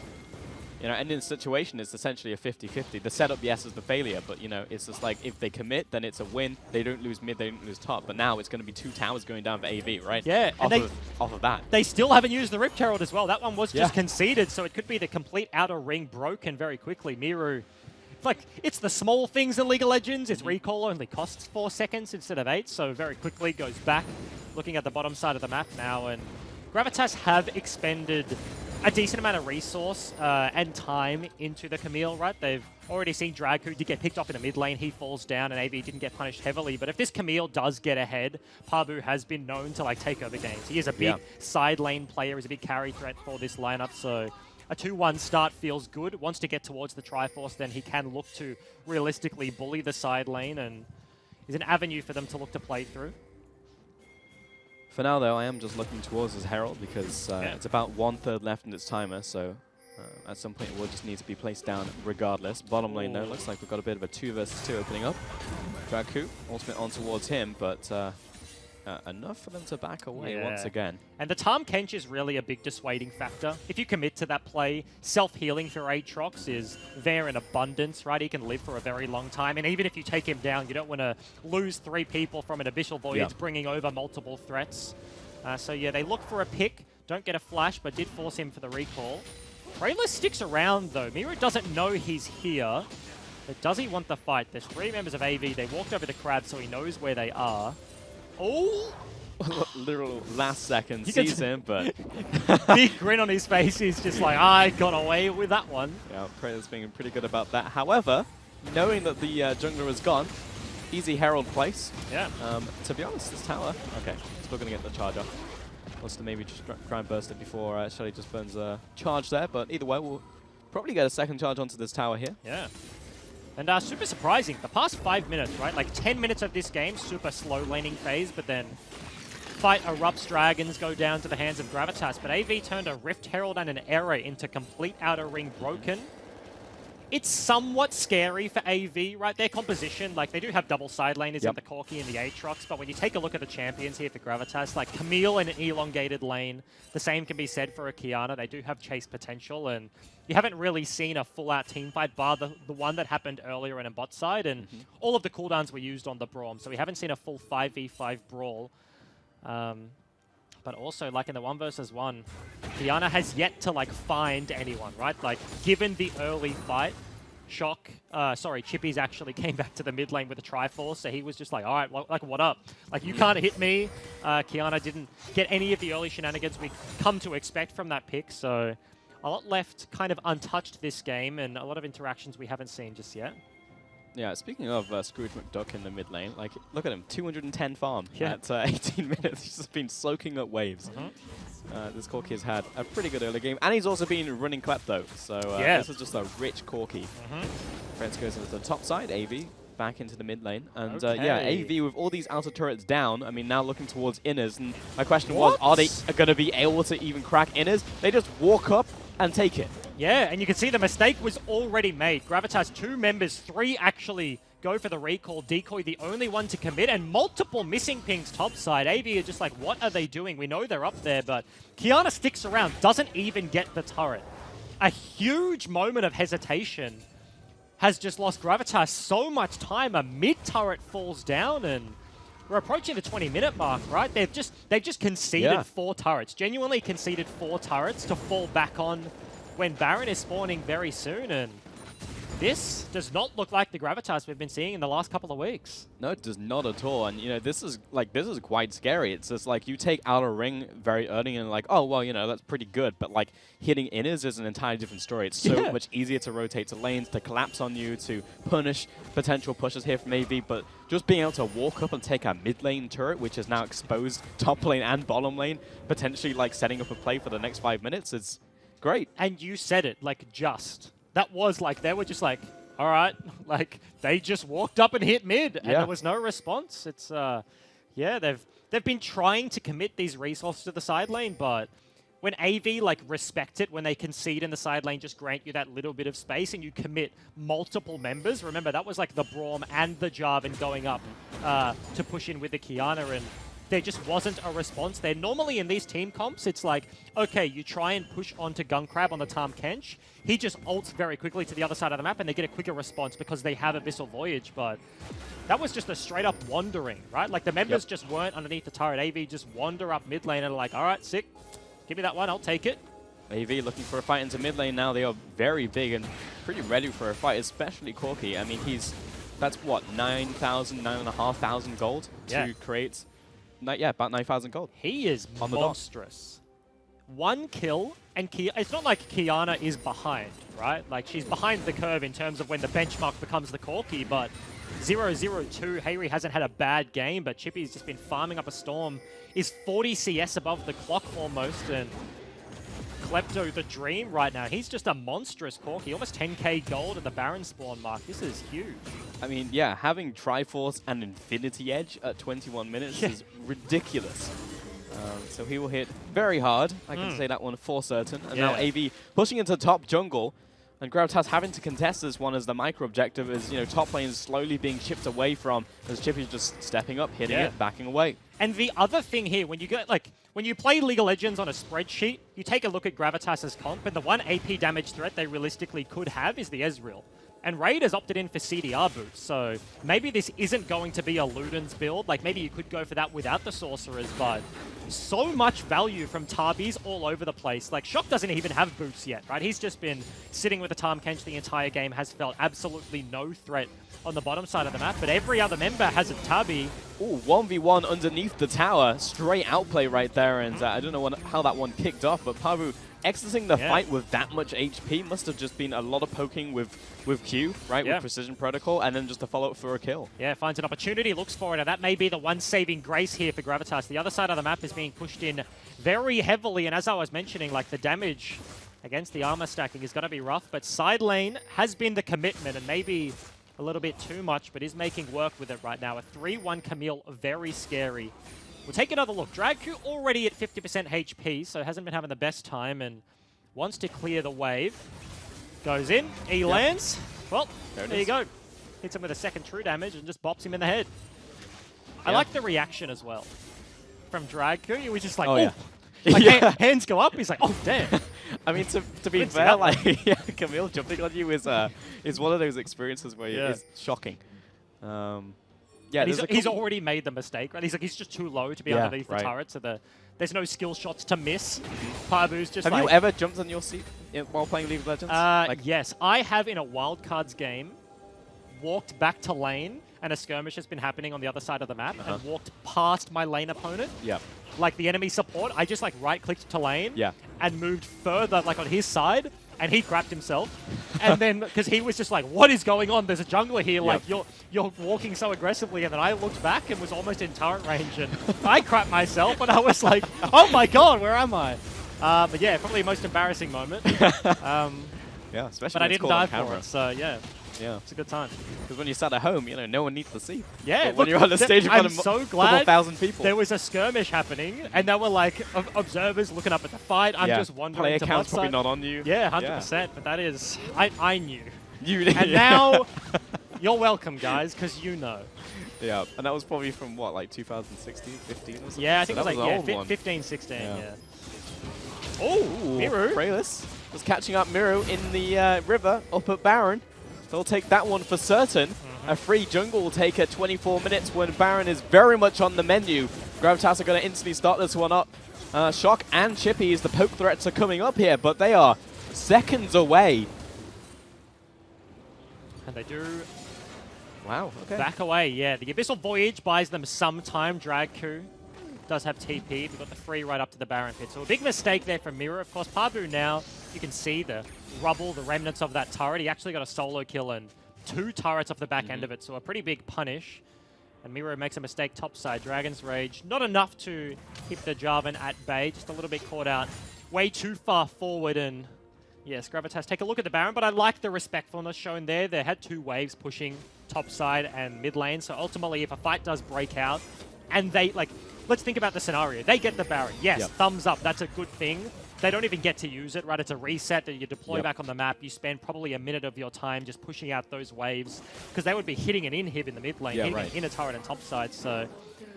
You know, and in this situation, it's essentially a 50-50. The setup, yes, is the failure, but, you know, it's just like, if they commit, then it's a win. They don't lose mid, they don't lose top. But now it's going to be 2 towers going down for AV, right? Yeah. Off of that. They still haven't used the Rift Herald as well. That one was just conceded, so it could be the complete outer ring broken very quickly. Miru, it's the small things in League of Legends. Its recall only costs 4 seconds instead of 8, so very quickly goes back. Looking at the bottom side of the map now, and Gravitas have expended a decent amount of resource and time into the Camille, right? They've already seen Drag, who did get picked off in the mid lane. He falls down, and AV didn't get punished heavily. But if this Camille does get ahead, Pabu has been known to take over games. He is a big side lane player. He's a big carry threat for this lineup. So a 2-1 start feels good. Wants to get towards the Triforce, then he can look to realistically bully the side lane, and is an avenue for them to look to play through. For now, though, I am just looking towards his Herald because it's about 1/3 left in its timer, so at some point it will just need to be placed down regardless. Bottom lane, though, looks like we've got a bit of a 2 versus 2 opening up. Draku, ultimate on towards him, but enough for them to back away once again. And the Tam Kench is really a big dissuading factor. If you commit to that play, self-healing for Aatrox is there in abundance, right? He can live for a very long time. And even if you take him down, you don't want to lose 3 people from an Abyssal Voyage bringing over multiple threats. So yeah, they look for a pick, don't get a flash, but did force him for the recall. Preyler sticks around, though. Miru doesn't know he's here. But does he want the fight? There's 3 members of AV. They walked over the crab, so he knows where they are. Oh! Literal last second sees him, but... Big grin on his face. He's just like, I got away with that one. Yeah, Preyler's being pretty good about that. However, knowing that the jungler is gone, easy Herald place. Yeah. To be honest, this tower... Okay, still going to get the charge off. Wants to maybe just try and burst it before Shelly just burns a charge there, but either way, we'll probably get a second charge onto this tower here. Yeah. And super surprising, the past 5 minutes, right? Like 10 minutes of this game, super slow laning phase, but then fight erupts, dragons go down to the hands of Gravitas. But AV turned a Rift Herald and an error into complete outer ring broken. It's somewhat scary for AV, right? Their composition, like they do have double side laners in the Corki and the Aatrox, but when you take a look at the champions here for Gravitas, like Camille in an elongated lane, the same can be said for a Kiana. They do have chase potential, and you haven't really seen a full-out team fight, bar the one that happened earlier in a bot side, and all of the cooldowns were used on the Braum, so we haven't seen a full 5v5 brawl. But also, like in the 1 versus 1, Kiana has yet to find anyone, right? Like, given the early fight, Chippy's actually came back to the mid lane with a Triforce, so he was just like, all right, what up? Like, you can't hit me. Kiana didn't get any of the early shenanigans we come to expect from that pick, so a lot left kind of untouched this game, and a lot of interactions we haven't seen just yet. Yeah, speaking of Scrooge McDuck in the mid lane, like, look at him, 210 farm Yeah. at 18 minutes. He's just been soaking up waves. This Corki has had a pretty good early game, and he's also been running Klepto, so this is just a rich Corki. Frenz goes into the top side, AV back into the mid lane, and yeah, AV with all these outer turrets down, I mean, now looking towards inners, and my question was, are they going to be able to even crack inners? They just walk up and take it. Yeah, and you can see the mistake was already made. Gravitas 2 members, 3 actually go for the recall. Decoy the only one to commit, and multiple missing pings topside. AV are just like, what are they doing? We know they're up there, but Kiana sticks around, doesn't even get the turret. A huge moment of hesitation has just lost Gravitas so much time. A mid-turret falls down, and we're approaching the 20-minute mark, right? They've just conceded 4 turrets. Genuinely conceded 4 turrets to fall back on when Baron is spawning very soon, and this does not look like the Gravitas we've been seeing in the last couple of weeks. No, it does not at all. And, you know, this is quite scary. It's just like you take outer ring very early and like, oh, well, you know, that's pretty good. But, like, hitting inners is an entirely different story. It's so much easier to rotate to lanes, to collapse on you, to punish potential pushes here from AV. But just being able to walk up and take a mid lane turret, which is now exposed top lane and bottom lane, potentially, like, setting up a play for the next 5 minutes, is great. And you said it, like, just. That was like, they were just like, all right, like, they just walked up and hit mid, and there was no response. It's, yeah, they've been trying to commit these resources to the side lane, but when AV, like, respect it, when they concede in the side lane, just grant you that little bit of space, and you commit multiple members. Remember, that was like the Braum and the Jarvan going up to push in with the Kiana, and there just wasn't a response there. Normally in these team comps, it's like, okay, you try and push onto Gunkrab on the Tahm Kench. He just ults very quickly to the other side of the map, and they get a quicker response because they have Abyssal Voyage. But that was just a straight up wandering, right? Like, the members just weren't underneath the turret. AV just wander up mid lane and are like, all right, sick. Give me that one, I'll take it. AV looking for a fight into mid lane now. They are very big and pretty ready for a fight, especially Corki. I mean, that's what, 9,000, 9,500 gold to create. Yeah, about 9,000 gold. He is monstrous. 1 kill, and it's not like Kiana is behind, right? Like, she's behind the curve in terms of when the benchmark becomes the Corki, but 0-0-2, Hayri hasn't had a bad game, but Chippy's just been farming up a storm, is 40 CS above the clock almost, and Klepto the Dream right now. He's just a monstrous Corki, almost 10k gold at the Baron spawn mark. This is huge. I mean, yeah, having Triforce and Infinity Edge at 21 minutes is ridiculous. So he will hit very hard. I can say that one for certain. And now AV pushing into top jungle. And Gravitas having to contest this one as the micro objective is, you know, top lane is slowly being chipped away from as Chippy's just stepping up, hitting it, backing away. And the other thing here, when you get, like, when you play League of Legends on a spreadsheet, you take a look at Gravitas' comp, and the one AP damage threat they realistically could have is the Ezreal. And Raid has opted in for CDR boots, so maybe this isn't going to be a Luden's build. Like, maybe you could go for that without the Sorcerers, but so much value from Tarbies all over the place. Like, Shock doesn't even have boots yet, right? He's just been sitting with the Tahm Kench the entire game, has felt absolutely no threat on the bottom side of the map, but every other member has a Tabi. Ooh, 1v1 underneath the tower. Straight outplay right there, and I don't know how that one kicked off, but Pavu exiting the fight with that much HP must have just been a lot of poking with Q, right, with Precision Protocol, and then just a follow-up for a kill. Yeah, finds an opportunity, looks for it, and that may be the one saving grace here for Gravitas. The other side of the map is being pushed in very heavily, and as I was mentioning, like, the damage against the armor stacking is going to be rough, but side lane has been the commitment, and maybe a little bit too much, but is making work with it right now. A 3-1 Camille, very scary. We'll take another look. Dragku already at 50% HP, so hasn't been having the best time and wants to clear the wave. Goes in, he lands. Well, there you go. Hits him with a second true damage and just bops him in the head. I like the reaction as well from Dragku. He was just like, oh. Like, hands go up. He's like, oh, damn. I mean, to be fair, like, Camille jumping on you is one of those experiences where it's shocking. Yeah, he's already made the mistake, right? He's just too low to be underneath the turret, so there's no skill shots to miss. Pabu's just Have you ever jumped on your seat while playing League of Legends? Yes, I have in a wildcards game walked back to lane, and a skirmish has been happening on the other side of the map, and walked past my lane opponent. Yeah. Like the enemy support, I just like right-clicked to lane and moved further, like on his side, and he crapped himself. And then, because he was just like, what is going on? There's a jungler here. Like, you're walking so aggressively. And then I looked back and was almost in turret range. And I crapped myself. And I was like, oh my God, where am I? But yeah, probably the most embarrassing moment. Yeah, especially but I when it's didn't caught die on for camera. it. So yeah. Yeah. It's a good time. Because when you sat at home, you know, no one needs to see. Yeah, But when you're on the stage in front I'm of so glad couple thousand people. there was a skirmish happening, and there were like observers looking up at the fight. I'm just wondering. Player to count's what probably side. not on you. Yeah, 100%. But that is, I knew. You And now, you're welcome, guys, because you know. Yeah, and that was probably from what, like 2016, 15 or something? Yeah, I think so it was like an old 15, 16. Yeah. Yeah. Oh, Miru. Praelis was catching up Miru in the river up at Baron. They'll take that one for certain. A free jungle will take it 24 minutes when Baron is very much on the menu. Gravitas are going to instantly start this one up. Shock and Chippies, the poke threats are coming up here, but they are seconds away. And they do Wow, okay. back away. Yeah, the Abyssal Voyage buys them some time. Dragku does have TP. We've got the free right up to the Baron pit. So a big mistake there from Miru. Of course, Pabu now, you can see the rubble, the remnants of that turret. He actually got a solo kill and 2 turrets off the back end of it. So a pretty big punish. And Miru makes a mistake topside. Dragon's Rage, not enough to keep the Jarvan at bay. Just a little bit caught out. Way too far forward. And yes, Gravitas take a look at the Baron. But I like the respectfulness shown there. They had 2 waves pushing topside and mid lane. So ultimately, if a fight does break out, and they, like, let's think about the scenario. They get the Baron. Yes, thumbs up. That's a good thing. They don't even get to use it, right? It's a reset that you deploy back on the map. You spend probably a minute of your time just pushing out those waves because they would be hitting an inhib in the mid lane, in a turret and topside. So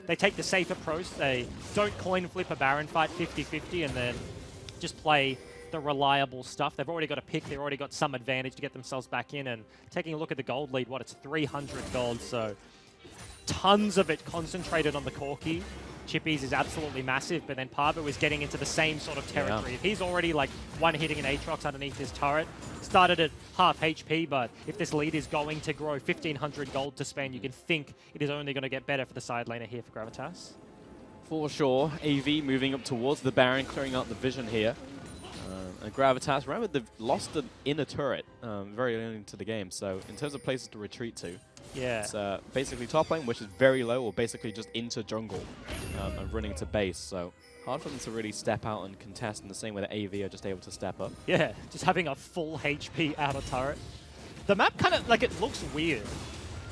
they take the safe approach. They don't coin flip a Baron fight 50-50 and then just play the reliable stuff. They've already got a pick. They've already got some advantage to get themselves back in. And taking a look at the gold lead, it's 300 gold. So tons of it concentrated on the Corki. Chippies is absolutely massive, but then Pabu is getting into the same sort of territory. If he's already like one-hitting an Aatrox underneath his turret, started at half HP, but if this lead is going to grow 1,500 gold to spend, you can think it is only going to get better for the side laner here for Gravitas. For sure, AV moving up towards the Baron, clearing out the vision here. And Gravitas, remember, they've lost an inner turret very early into the game, so in terms of places to retreat to, it's basically top lane, which is very low, or basically just into jungle and running to base. So hard for them to really step out and contest in the same way that AV are just able to step up. Yeah, just having a full HP outer turret. The map kind of, like, it looks weird.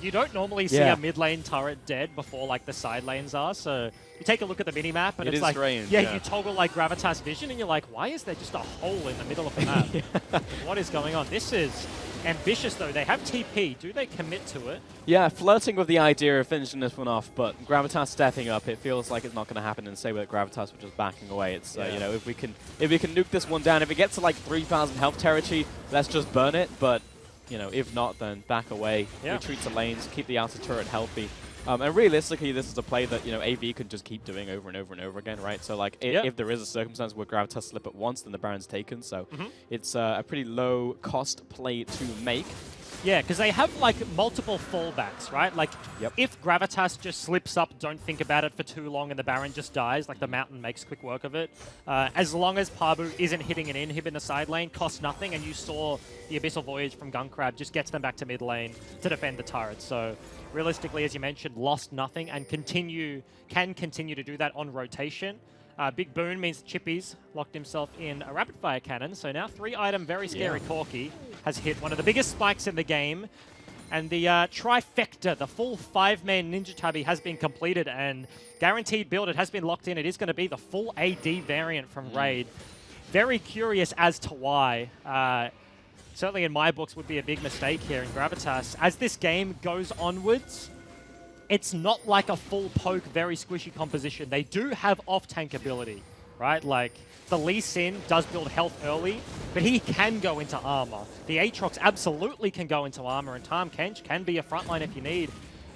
You don't normally see a mid lane turret dead before like the side lanes are, so you take a look at the minimap and it's like, strange, you toggle like Gravitas vision and you're like, why is there just a hole in the middle of the map? What is going on? This is ambitious though. They have TP. Do they commit to it? Yeah, flirting with the idea of finishing this one off, but Gravitas stepping up, it feels like it's not going to happen. And say that Gravitas were just backing away. It's you know, if we can nuke this one down, if it gets to like 3,000 health territory, let's just burn it. But you know, if not, then back away, retreat to lanes, keep the outer turret healthy. And realistically, this is a play that, you know, AV can just keep doing over and over and over again, right? So, like, if there is a circumstance where Gravitas slip at once, then the Baron's taken. So it's a pretty low-cost play to make. Yeah, because they have, like, multiple fallbacks, right? Like, if Gravitas just slips up, don't think about it for too long, and the Baron just dies, like, the Mountain makes quick work of it. As long as Pabu isn't hitting an inhib in the side lane, costs nothing, and you saw the Abyssal Voyage from Gunkrab just gets them back to mid lane to defend the turret. So, realistically, as you mentioned, lost nothing, and can continue to do that on rotation. Big boon means Chippies locked himself in a rapid-fire cannon, so now 3-item very scary Corki has hit one of the biggest spikes in the game, and the trifecta, the full 5-man Ninja Tabi has been completed, and guaranteed build, it has been locked in. It is going to be the full AD variant from Raid. Very curious as to why. Certainly in my books would be a big mistake here in Gravitas. As this game goes onwards, it's not like a full poke, very squishy composition. They do have off-tank ability, right? Like, the Lee Sin does build health early, but he can go into armor. The Aatrox absolutely can go into armor, and Tahm Kench can be a frontline if you need.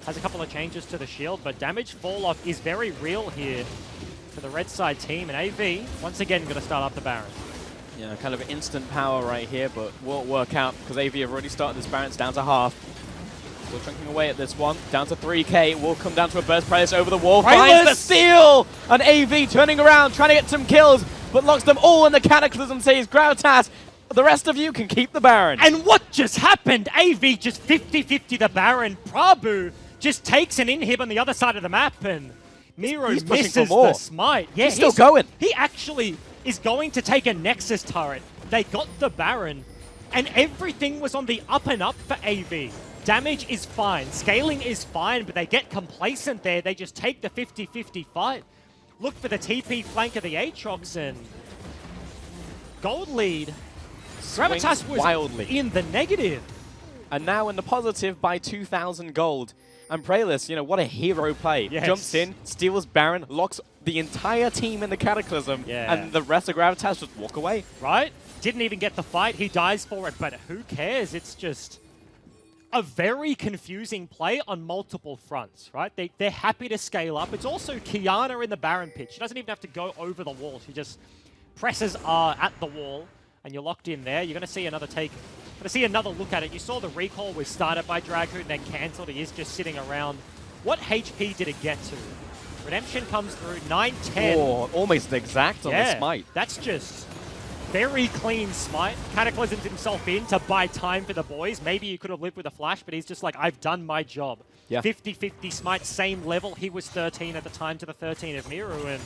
Has a couple of changes to the shield, but damage fall-off is very real here for the red side team, and AV, once again, going to start up the Baron. Yeah, kind of instant power right here, but won't work out because AV have already started this Baron. It's down to half. Still chunking away at this one. Down to 3k. Will come down to a burst price over the wall. Finds the steal! And AV turning around, trying to get some kills, but locks them all in the Cataclysm. Saves Gravitas The rest of you can keep the Baron. And what just happened? AV just 50-50 the Baron. Prabhu just takes an inhib on the other side of the map, and Miro He's pushing misses for more. the smite. Yeah, He's still going. He actually is going to take a Nexus turret. They got the Baron, and everything was on the up and up for AV. Damage is fine, scaling is fine, but they get complacent there. They just take the 50-50 fight. Look for the TP flank of the Aatrox, and gold lead. Gravitas was wildly in the negative. And now in the positive by 2,000 gold. And Prayless, you know, what a hero play. Yes. Jumps in, steals Baron, locks the entire team in the Cataclysm, and the rest of Gravitas just walk away. Right? Didn't even get the fight. He dies for it, but who cares? It's just a very confusing play on multiple fronts, right? They're happy to scale up. It's also Kiana in the Baron pitch. She doesn't even have to go over the wall. She just presses R at the wall, and you're locked in there. You're going to see another take. Going to see another look at it. You saw the recall was started by Draghoot and then cancelled. He is just sitting around. What HP did it get to? Redemption comes through, 9-10. Oh, almost exact on the smite. That's just very clean smite. Cataclysms himself in to buy time for the boys. Maybe he could have lived with a flash, but he's just like, I've done my job. 50-50 smite, same level. He was 13 at the time to the 13 of Miru, and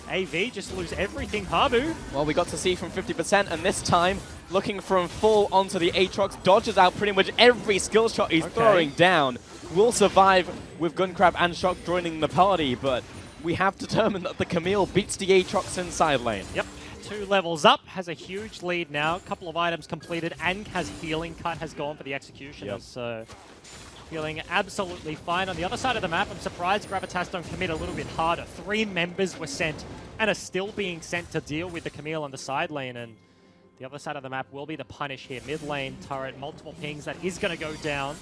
AV just lose everything. Habu. Well, we got to see from 50%, and this time, looking from full onto the Aatrox, dodges out pretty much every skill shot he's throwing down. Will survive with Gunkrab and Shock joining the party, but we have determined that the Camille beats the Aatrox in side lane. Yep. 2 levels up, has a huge lead now. A couple of items completed, and has healing cut, has gone for the executioners. So feeling absolutely fine. On the other side of the map, I'm surprised Gravitas don't commit a little bit harder. 3 members were sent and are still being sent to deal with the Camille on the side lane, and the other side of the map will be the punish here. Mid lane, turret, multiple pings, that is going to go down.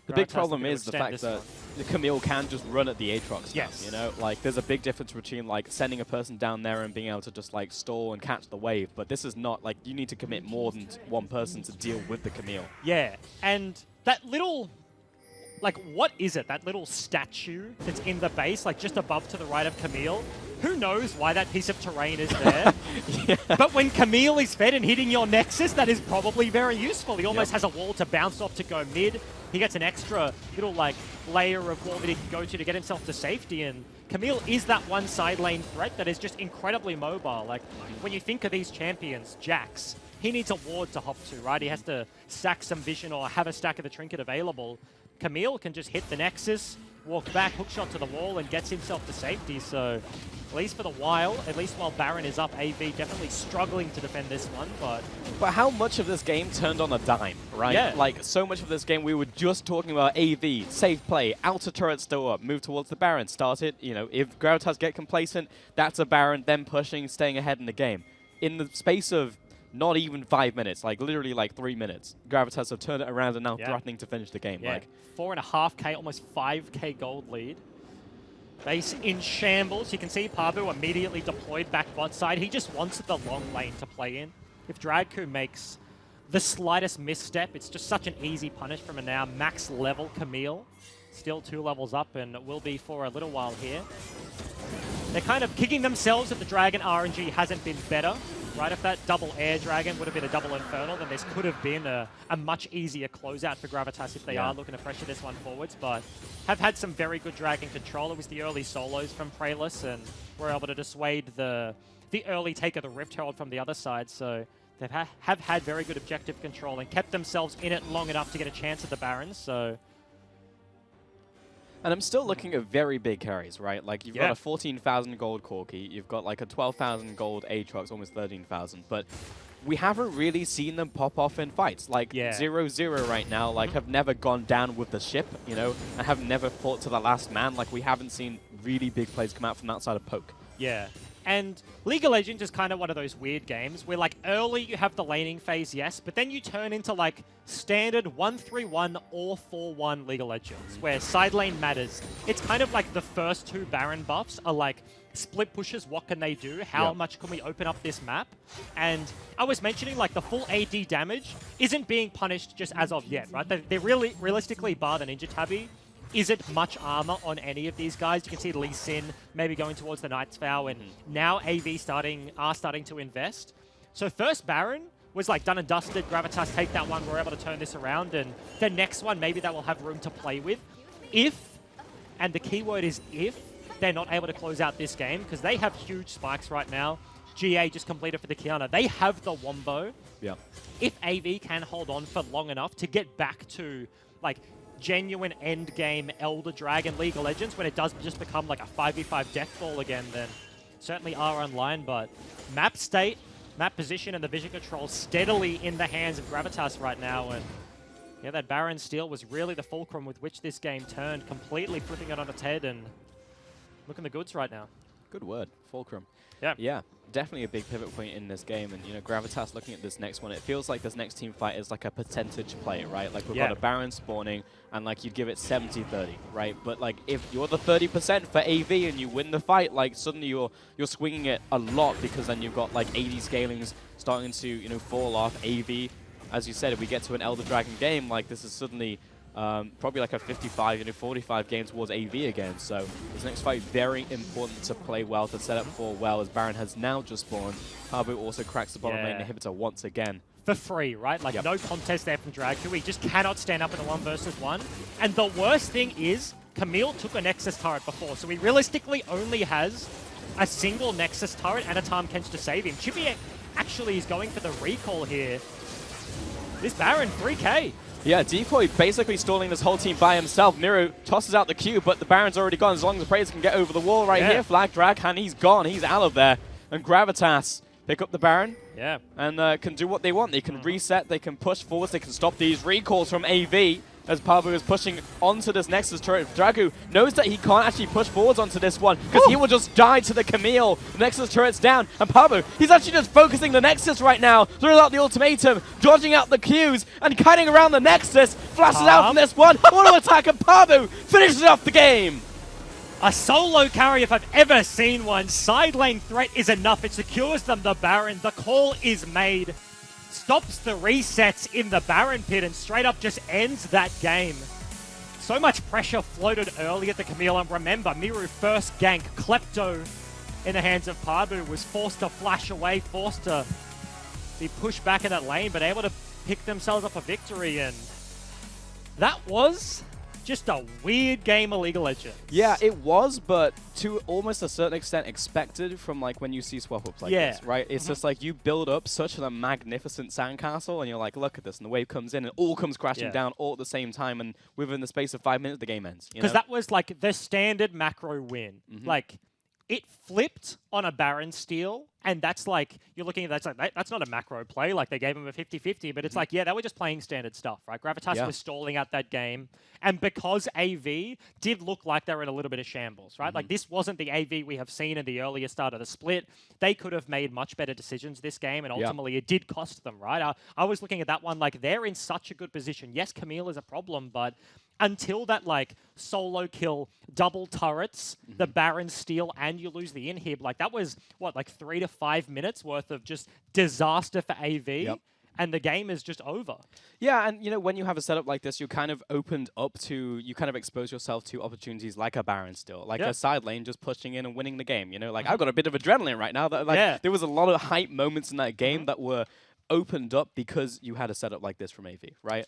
The big problem is the fact that the Camille can just run at the Aatrox. Yes. You know, like there's a big difference between like sending a person down there and being able to just like stall and catch the wave. But this is not like you need to commit more than one person to deal with the Camille. Yeah, and that little, like, what is it? That little statue that's in the base, like just above to the right of Camille. Who knows why that piece of terrain is there? But when Camille is fed and hitting your Nexus, that is probably very useful. He almost has a wall to bounce off to go mid. He gets an extra little, like, layer of wall that he can go to get himself to safety. And Camille is that one side lane threat that is just incredibly mobile. Like, when you think of these champions, Jax, he needs a ward to hop to, right? He has to stack some vision or have a stack of the trinket available. Camille can just hit the Nexus, walk back, hookshot to the wall, and gets himself to safety. So, at least for the while, at least while Baron is up, AV definitely struggling to defend this one, but how much of this game turned on a dime, right? Yeah. Like, so much of this game, we were just talking about AV, safe play, outer turret still up, move towards the Baron, start it. You know, if Gravitas get complacent, that's a Baron, then pushing, staying ahead in the game. In the space of not even 5 minutes, like literally like 3 minutes, Gravitas have turned it around and now threatening to finish the game. Like 4.5k, almost 5k gold lead. Base in shambles. You can see Pabu immediately deployed back bot side. He just wants the long lane to play in. If Dragku makes the slightest misstep, it's just such an easy punish from a now max level Camille. Still 2 levels up and will be for a little while here. They're kind of kicking themselves that the Dragon RNG hasn't been better. Right, if that double air dragon would have been a double infernal, then this could have been a much easier closeout for Gravitas if they are looking to pressure this one forwards, but have had some very good dragon control. It was the early solos from Prayless, and were able to dissuade the early take of the Rift Herald from the other side, so they have had very good objective control and kept themselves in it long enough to get a chance at the Barons, so... And I'm still looking at very big carries, right? Like, you've got a 14,000 gold Corki, you've got like a 12,000 gold Aatrox, almost 13,000, but we haven't really seen them pop off in fights. Like, 0-0 right now, like, have never gone down with the ship, you know, and have never fought to the last man. Like, we haven't seen really big plays come out from outside of Poke. Yeah. And League of Legends is kind of one of those weird games where, like, early you have the laning phase, yes, but then you turn into, like, standard 1-3-1 or 4-1 League of Legends, where side lane matters. It's kind of like the first 2 Baron buffs are, like, split pushes, what can they do? How much can we open up this map? And I was mentioning, like, the full AD damage isn't being punished just as of yet, right? They're really, realistically, bar the Ninja Tabby, isn't much armor on any of these guys. You can see Lee Sin maybe going towards the Knight's Vow, and now AV are starting to invest. So first Baron was like done and dusted. Gravitas take that one. We're able to turn this around. And the next one, maybe that will have room to play with. If, and the key word is if, they're not able to close out this game, because they have huge spikes right now. GA just completed for the Kiana. They have the Wombo. Yeah. If AV can hold on for long enough to get back to like genuine end game Elder Dragon League of Legends, when it does just become like a 5v5 death ball again, then certainly are online. But map state, map position, and the vision control steadily in the hands of Gravitas right now. And yeah, that Baron steal was really the fulcrum with which this game turned, completely flipping it on its head and looking the goods right now. Good word, fulcrum. Yeah. Yeah, definitely a big pivot point in this game. And, you know, Gravitas looking at this next one, it feels like this next team fight is like a percentage play, right? Like, we've got a Baron spawning, and, like, you'd give it 70-30, right? But, like, if you're the 30% for AV and you win the fight, like, suddenly you're swinging it a lot, because then you've got, like, AD scalings starting to, you know, fall off. AV, as you said, if we get to an Elder Dragon game, like, this is suddenly probably like a 55, you know, 45 game towards AV again. So this next fight, very important to play well, to set up for well, as Baron has now just spawned. Harbu also cracks the bottom lane inhibitor once again. For free, right? Like, no contest there from Drag2. He just cannot stand up in the 1v1. And the worst thing is, Camille took a Nexus turret before, so he realistically only has a single Nexus turret and a Tahm Kench to save him. Chippy actually is going for the recall here. This Baron, 3k. Yeah, Decoy basically stalling this whole team by himself. Miru tosses out the cube, but the Baron's already gone. As long as the Praise can get over the wall right here, flag drag, and he's gone. He's out of there. And Gravitas pick up the Baron. Yeah. And can do what they want. They can reset, they can push forwards, they can stop these recalls from AV. As Pabu is pushing onto this Nexus turret. Dragu knows that he can't actually push forwards onto this one, because he will just die to the Camille. The Nexus turret's down, and Pabu, he's actually just focusing the Nexus right now, throwing out the ultimatum, dodging out the Qs, and kiting around the Nexus, flashes out from this one, auto attack, and Pabu finishes off the game. A solo carry, if I've ever seen one. Side lane threat is enough. It secures them the Baron. The call is made. Stops the resets in the Baron pit and straight up just ends that game. So much pressure floated early at the Camille, and remember, Miru first gank, Klepto in the hands of Pabu, was forced to flash away, forced to be pushed back in that lane, but able to pick themselves up a victory, and that was just a weird game of League of Legends. Yeah, it was, but to almost a certain extent expected from like when you see swap-ups like this, right? It's just like you build up such a magnificent sandcastle, and you're like, look at this, and the wave comes in, and it all comes crashing down all at the same time, and within the space of 5 minutes, the game ends. Because that was like the standard macro win. Like, it flipped on a Baron steal, and that's like, you're looking at that's not a macro play. Like, they gave him a 50-50, but it's like, yeah, they were just playing standard stuff, right? Gravitas was stalling out that game, and because AV did look like they were in a little bit of shambles, right? Like, this wasn't the AV we have seen in the earlier start of the split. They could have made much better decisions this game, and ultimately it did cost them, right? I was looking at that one, like, they're in such a good position. Yes, Camille is a problem, but until that, like, solo kill, double turrets, the Baron steal, and you lose the inhib, like, that was, what, like 3 to 5 minutes worth of just disaster for AV, and the game is just over. Yeah, and, you know, when you have a setup like this, you're kind of opened up to, you kind of expose yourself to opportunities like a Baron still, like a side lane just pushing in and winning the game, you know? Like, I've got a bit of adrenaline right now. That, like, there was a lot of hype moments in that game that were opened up because you had a setup like this from AV, right?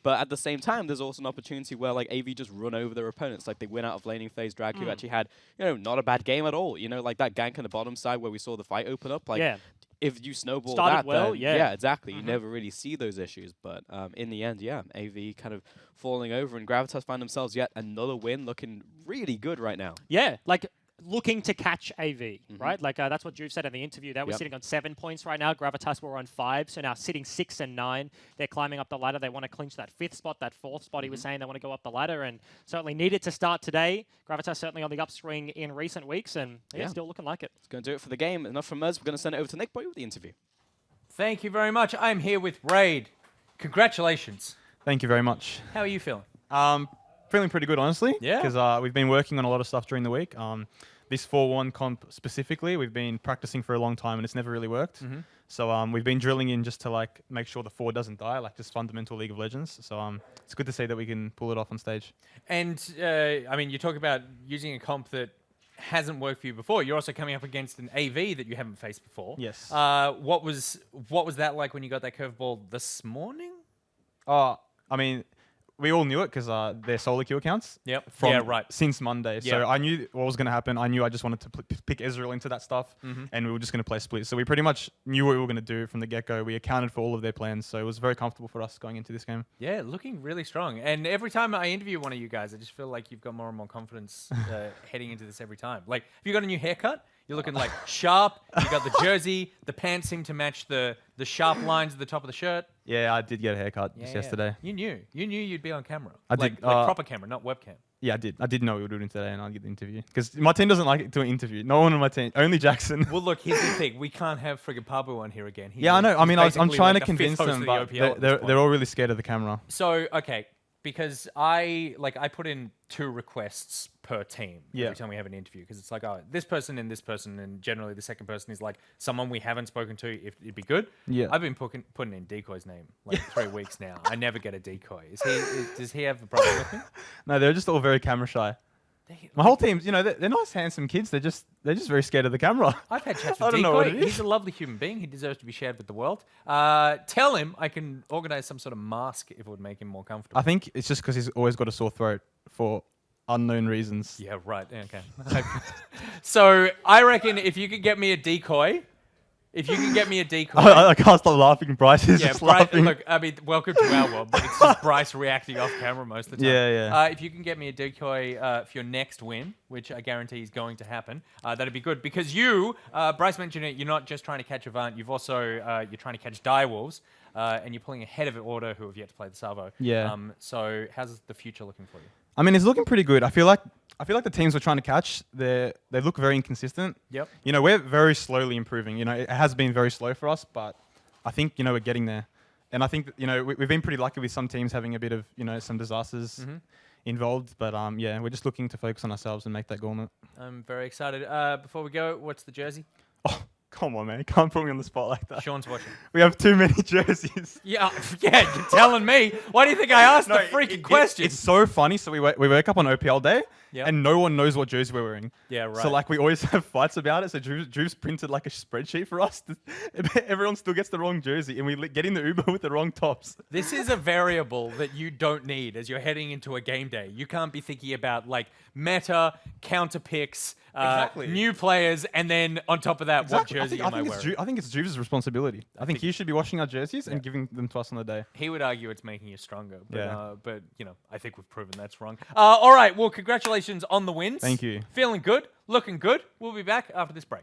But at the same time, there's also an opportunity where like AV just run over their opponents. Like, they win out of laning phase. Drag, who actually had, you know, not a bad game at all. You know, like that gank on the bottom side where we saw the fight open up. Like, if you snowball that, well, then, yeah, exactly. You never really see those issues. But in the end, AV kind of falling over, and Gravitas find themselves yet another win, looking really good right now. Yeah, like, looking to catch AV, right? Like, that's what Juve said in the interview. They were sitting on 7 points right now. Gravitas were on 5, so now sitting 6 and 9. They're climbing up the ladder. They want to clinch that 5th spot, that 4th spot. He was saying they want to go up the ladder, and certainly needed to start today. Gravitas certainly on the upswing in recent weeks, and still looking like it. It's going to do it for the game. Enough from us. We're going to send it over to Nick Boy with the interview. Thank you very much. I'm here with Raid. Congratulations. Thank you very much. How are you feeling? Feeling pretty good, honestly. Yeah. Because we've been working on a lot of stuff during the week. This 4-1 comp specifically, we've been practicing for a long time, and it's never really worked. So we've been drilling in just to like make sure the 4 doesn't die, like just fundamental League of Legends. So it's good to see that we can pull it off on stage. And I mean, you talk about using a comp that hasn't worked for you before. You're also coming up against an AV that you haven't faced before. Yes. What was that like when you got that curveball this morning? I mean, we all knew it because they're solo queue accounts. Yep. From Yeah, right. Since Monday. Yeah. So I knew what was going to happen. I knew I just wanted to pick Ezreal into that stuff, and we were just going to play split. So we pretty much knew what we were going to do from the get-go. We accounted for all of their plans, so it was very comfortable for us going into this game. Yeah, looking really strong. And every time I interview one of you guys, I just feel like you've got more and more confidence heading into this every time. Like, have you got a new haircut? You're looking like sharp. You got the jersey. The pants seem to match the sharp lines at the top of the shirt. Yeah, I did get a haircut just yesterday. You knew you'd be on camera. I like, did, like proper camera, not webcam. Yeah, I did. I did know we were doing today, and I'd get the interview because my team doesn't like doing interview. No one on my team, only Jackson. Well, look, here's the thing: we can't have friggin' Pabu on here again. Yeah, I know. I mean, I'm basically trying like to the fifth convince host them, of the but OPL they're all really scared of the camera. So, okay, because I put in 2 requests per team every time we have an interview, because it's like, oh, this person and generally the second person is like someone we haven't spoken to. If it'd be good. Yeah. I've been putting in Decoy's name like 3 weeks now. I never get a decoy. Does he have a problem with me? No, they're just all very camera shy. My whole team's, they're nice, handsome kids. They're just very scared of the camera. I've had chats with I don't know what Decoy. it is. He's a lovely human being. He deserves to be shared with the world. Tell him I can organize some sort of mask if it would make him more comfortable. I think it's just because he's always got a sore throat for unknown reasons. Yeah, right. Okay. So I reckon if you could get me a decoy, I can't stop laughing. Bryce is just Bryce, laughing. look, I mean, welcome to our world. But it's just Bryce reacting off camera most of the time. Yeah. If you can get me a decoy for your next win, which I guarantee is going to happen, that'd be good. Because Bryce mentioned it, you're not just trying to catch Avant, you've also, you're trying to catch Direwolves, and you're pulling ahead of Order, who have yet to play the Salvo. Yeah. So how's the future looking for you? I mean, it's looking pretty good. I feel like the teams we're trying to catch, they look very inconsistent. Yep. We're very slowly improving. It has been very slow for us, but I think, we're getting there. And I think that, we've been pretty lucky with some teams having a bit of, some disasters involved. But, we're just looking to focus on ourselves and make that gauntlet. I'm very excited. Before we go, what's the jersey? Oh, come on, man. You can't put me on the spot like that. Sean's watching. We have too many jerseys. Yeah, you're telling me. Why do you think I asked the freaking question? It's so funny. So we wake up on OPL day, Yep. and no one knows what jersey we're wearing. Yeah, right. So we always have fights about it. So Drew's printed like a spreadsheet for us. Everyone still gets the wrong jersey, and we get in the Uber with the wrong tops. This is a variable that you don't need as you're heading into a game day. You can't be thinking about meta, counter picks, new players, and then on top of that, what jersey am I wearing? I think it's Drew's responsibility. I think he should be washing our jerseys and giving them to us on the day. He would argue it's making you stronger, but, Yeah. but I think we've proven that's wrong. All right, well, congratulations on the wins. Thank you. Feeling good, looking good. We'll be back after this break.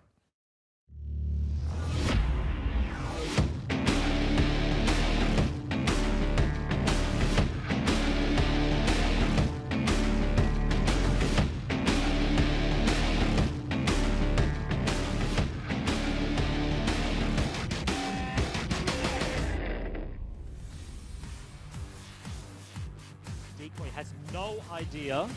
Decoy has no idea.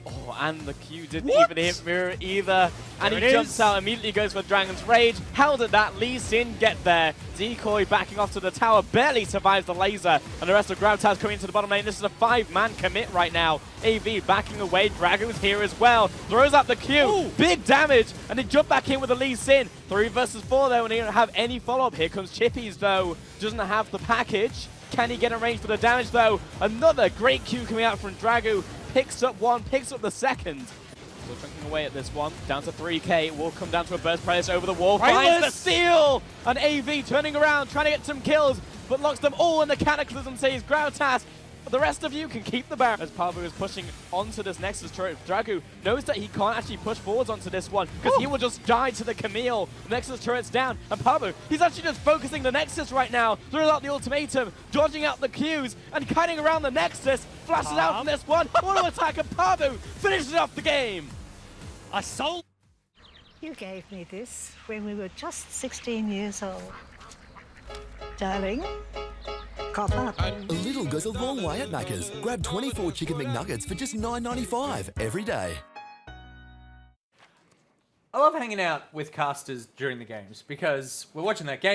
Oh, and the Q didn't even hit Mirror either. And There he it jumps is. out, immediately goes for Dragon's Rage. How did that Lee Sin get there? Decoy backing off to the tower, barely survives the laser. And the rest of Gravitas coming into the bottom lane. This is a 5-man commit right now. AV backing away, Drago's here as well. Throws up the Q, Ooh. big damage. And they jump back in with the Lee Sin. 3 versus 4 though, and he don't have any follow-up. Here comes Chippies though, doesn't have the package. Can he get a range for the damage though? Another great Q coming out from Drago. Picks up one, picks up the second. Still drinking away at this one. Down to 3k. Will come down to a burst press over the wall. Finds the steal! And AV turning around, trying to get some kills, but locks them all in the Cataclysm, says Gravitas. The rest of you can keep the Baron. As Pabu is pushing onto this Nexus turret, Dragu knows that he can't actually push forwards onto this one because he will just die to the Camille. Nexus turret's down, and Pabu, he's actually just focusing the Nexus right now. Throws out the ultimatum, dodging out the Qs, and kiting around the Nexus. Flashes out from this one. Auto attack, and Pabu finishes off the game. A soul. You gave me this when we were just 16 years old. Darling, cop up. A little goes a long way at Macca's. Grab 24 Chicken McNuggets for just $9.95 every day. I love hanging out with casters during the games because we're watching that game.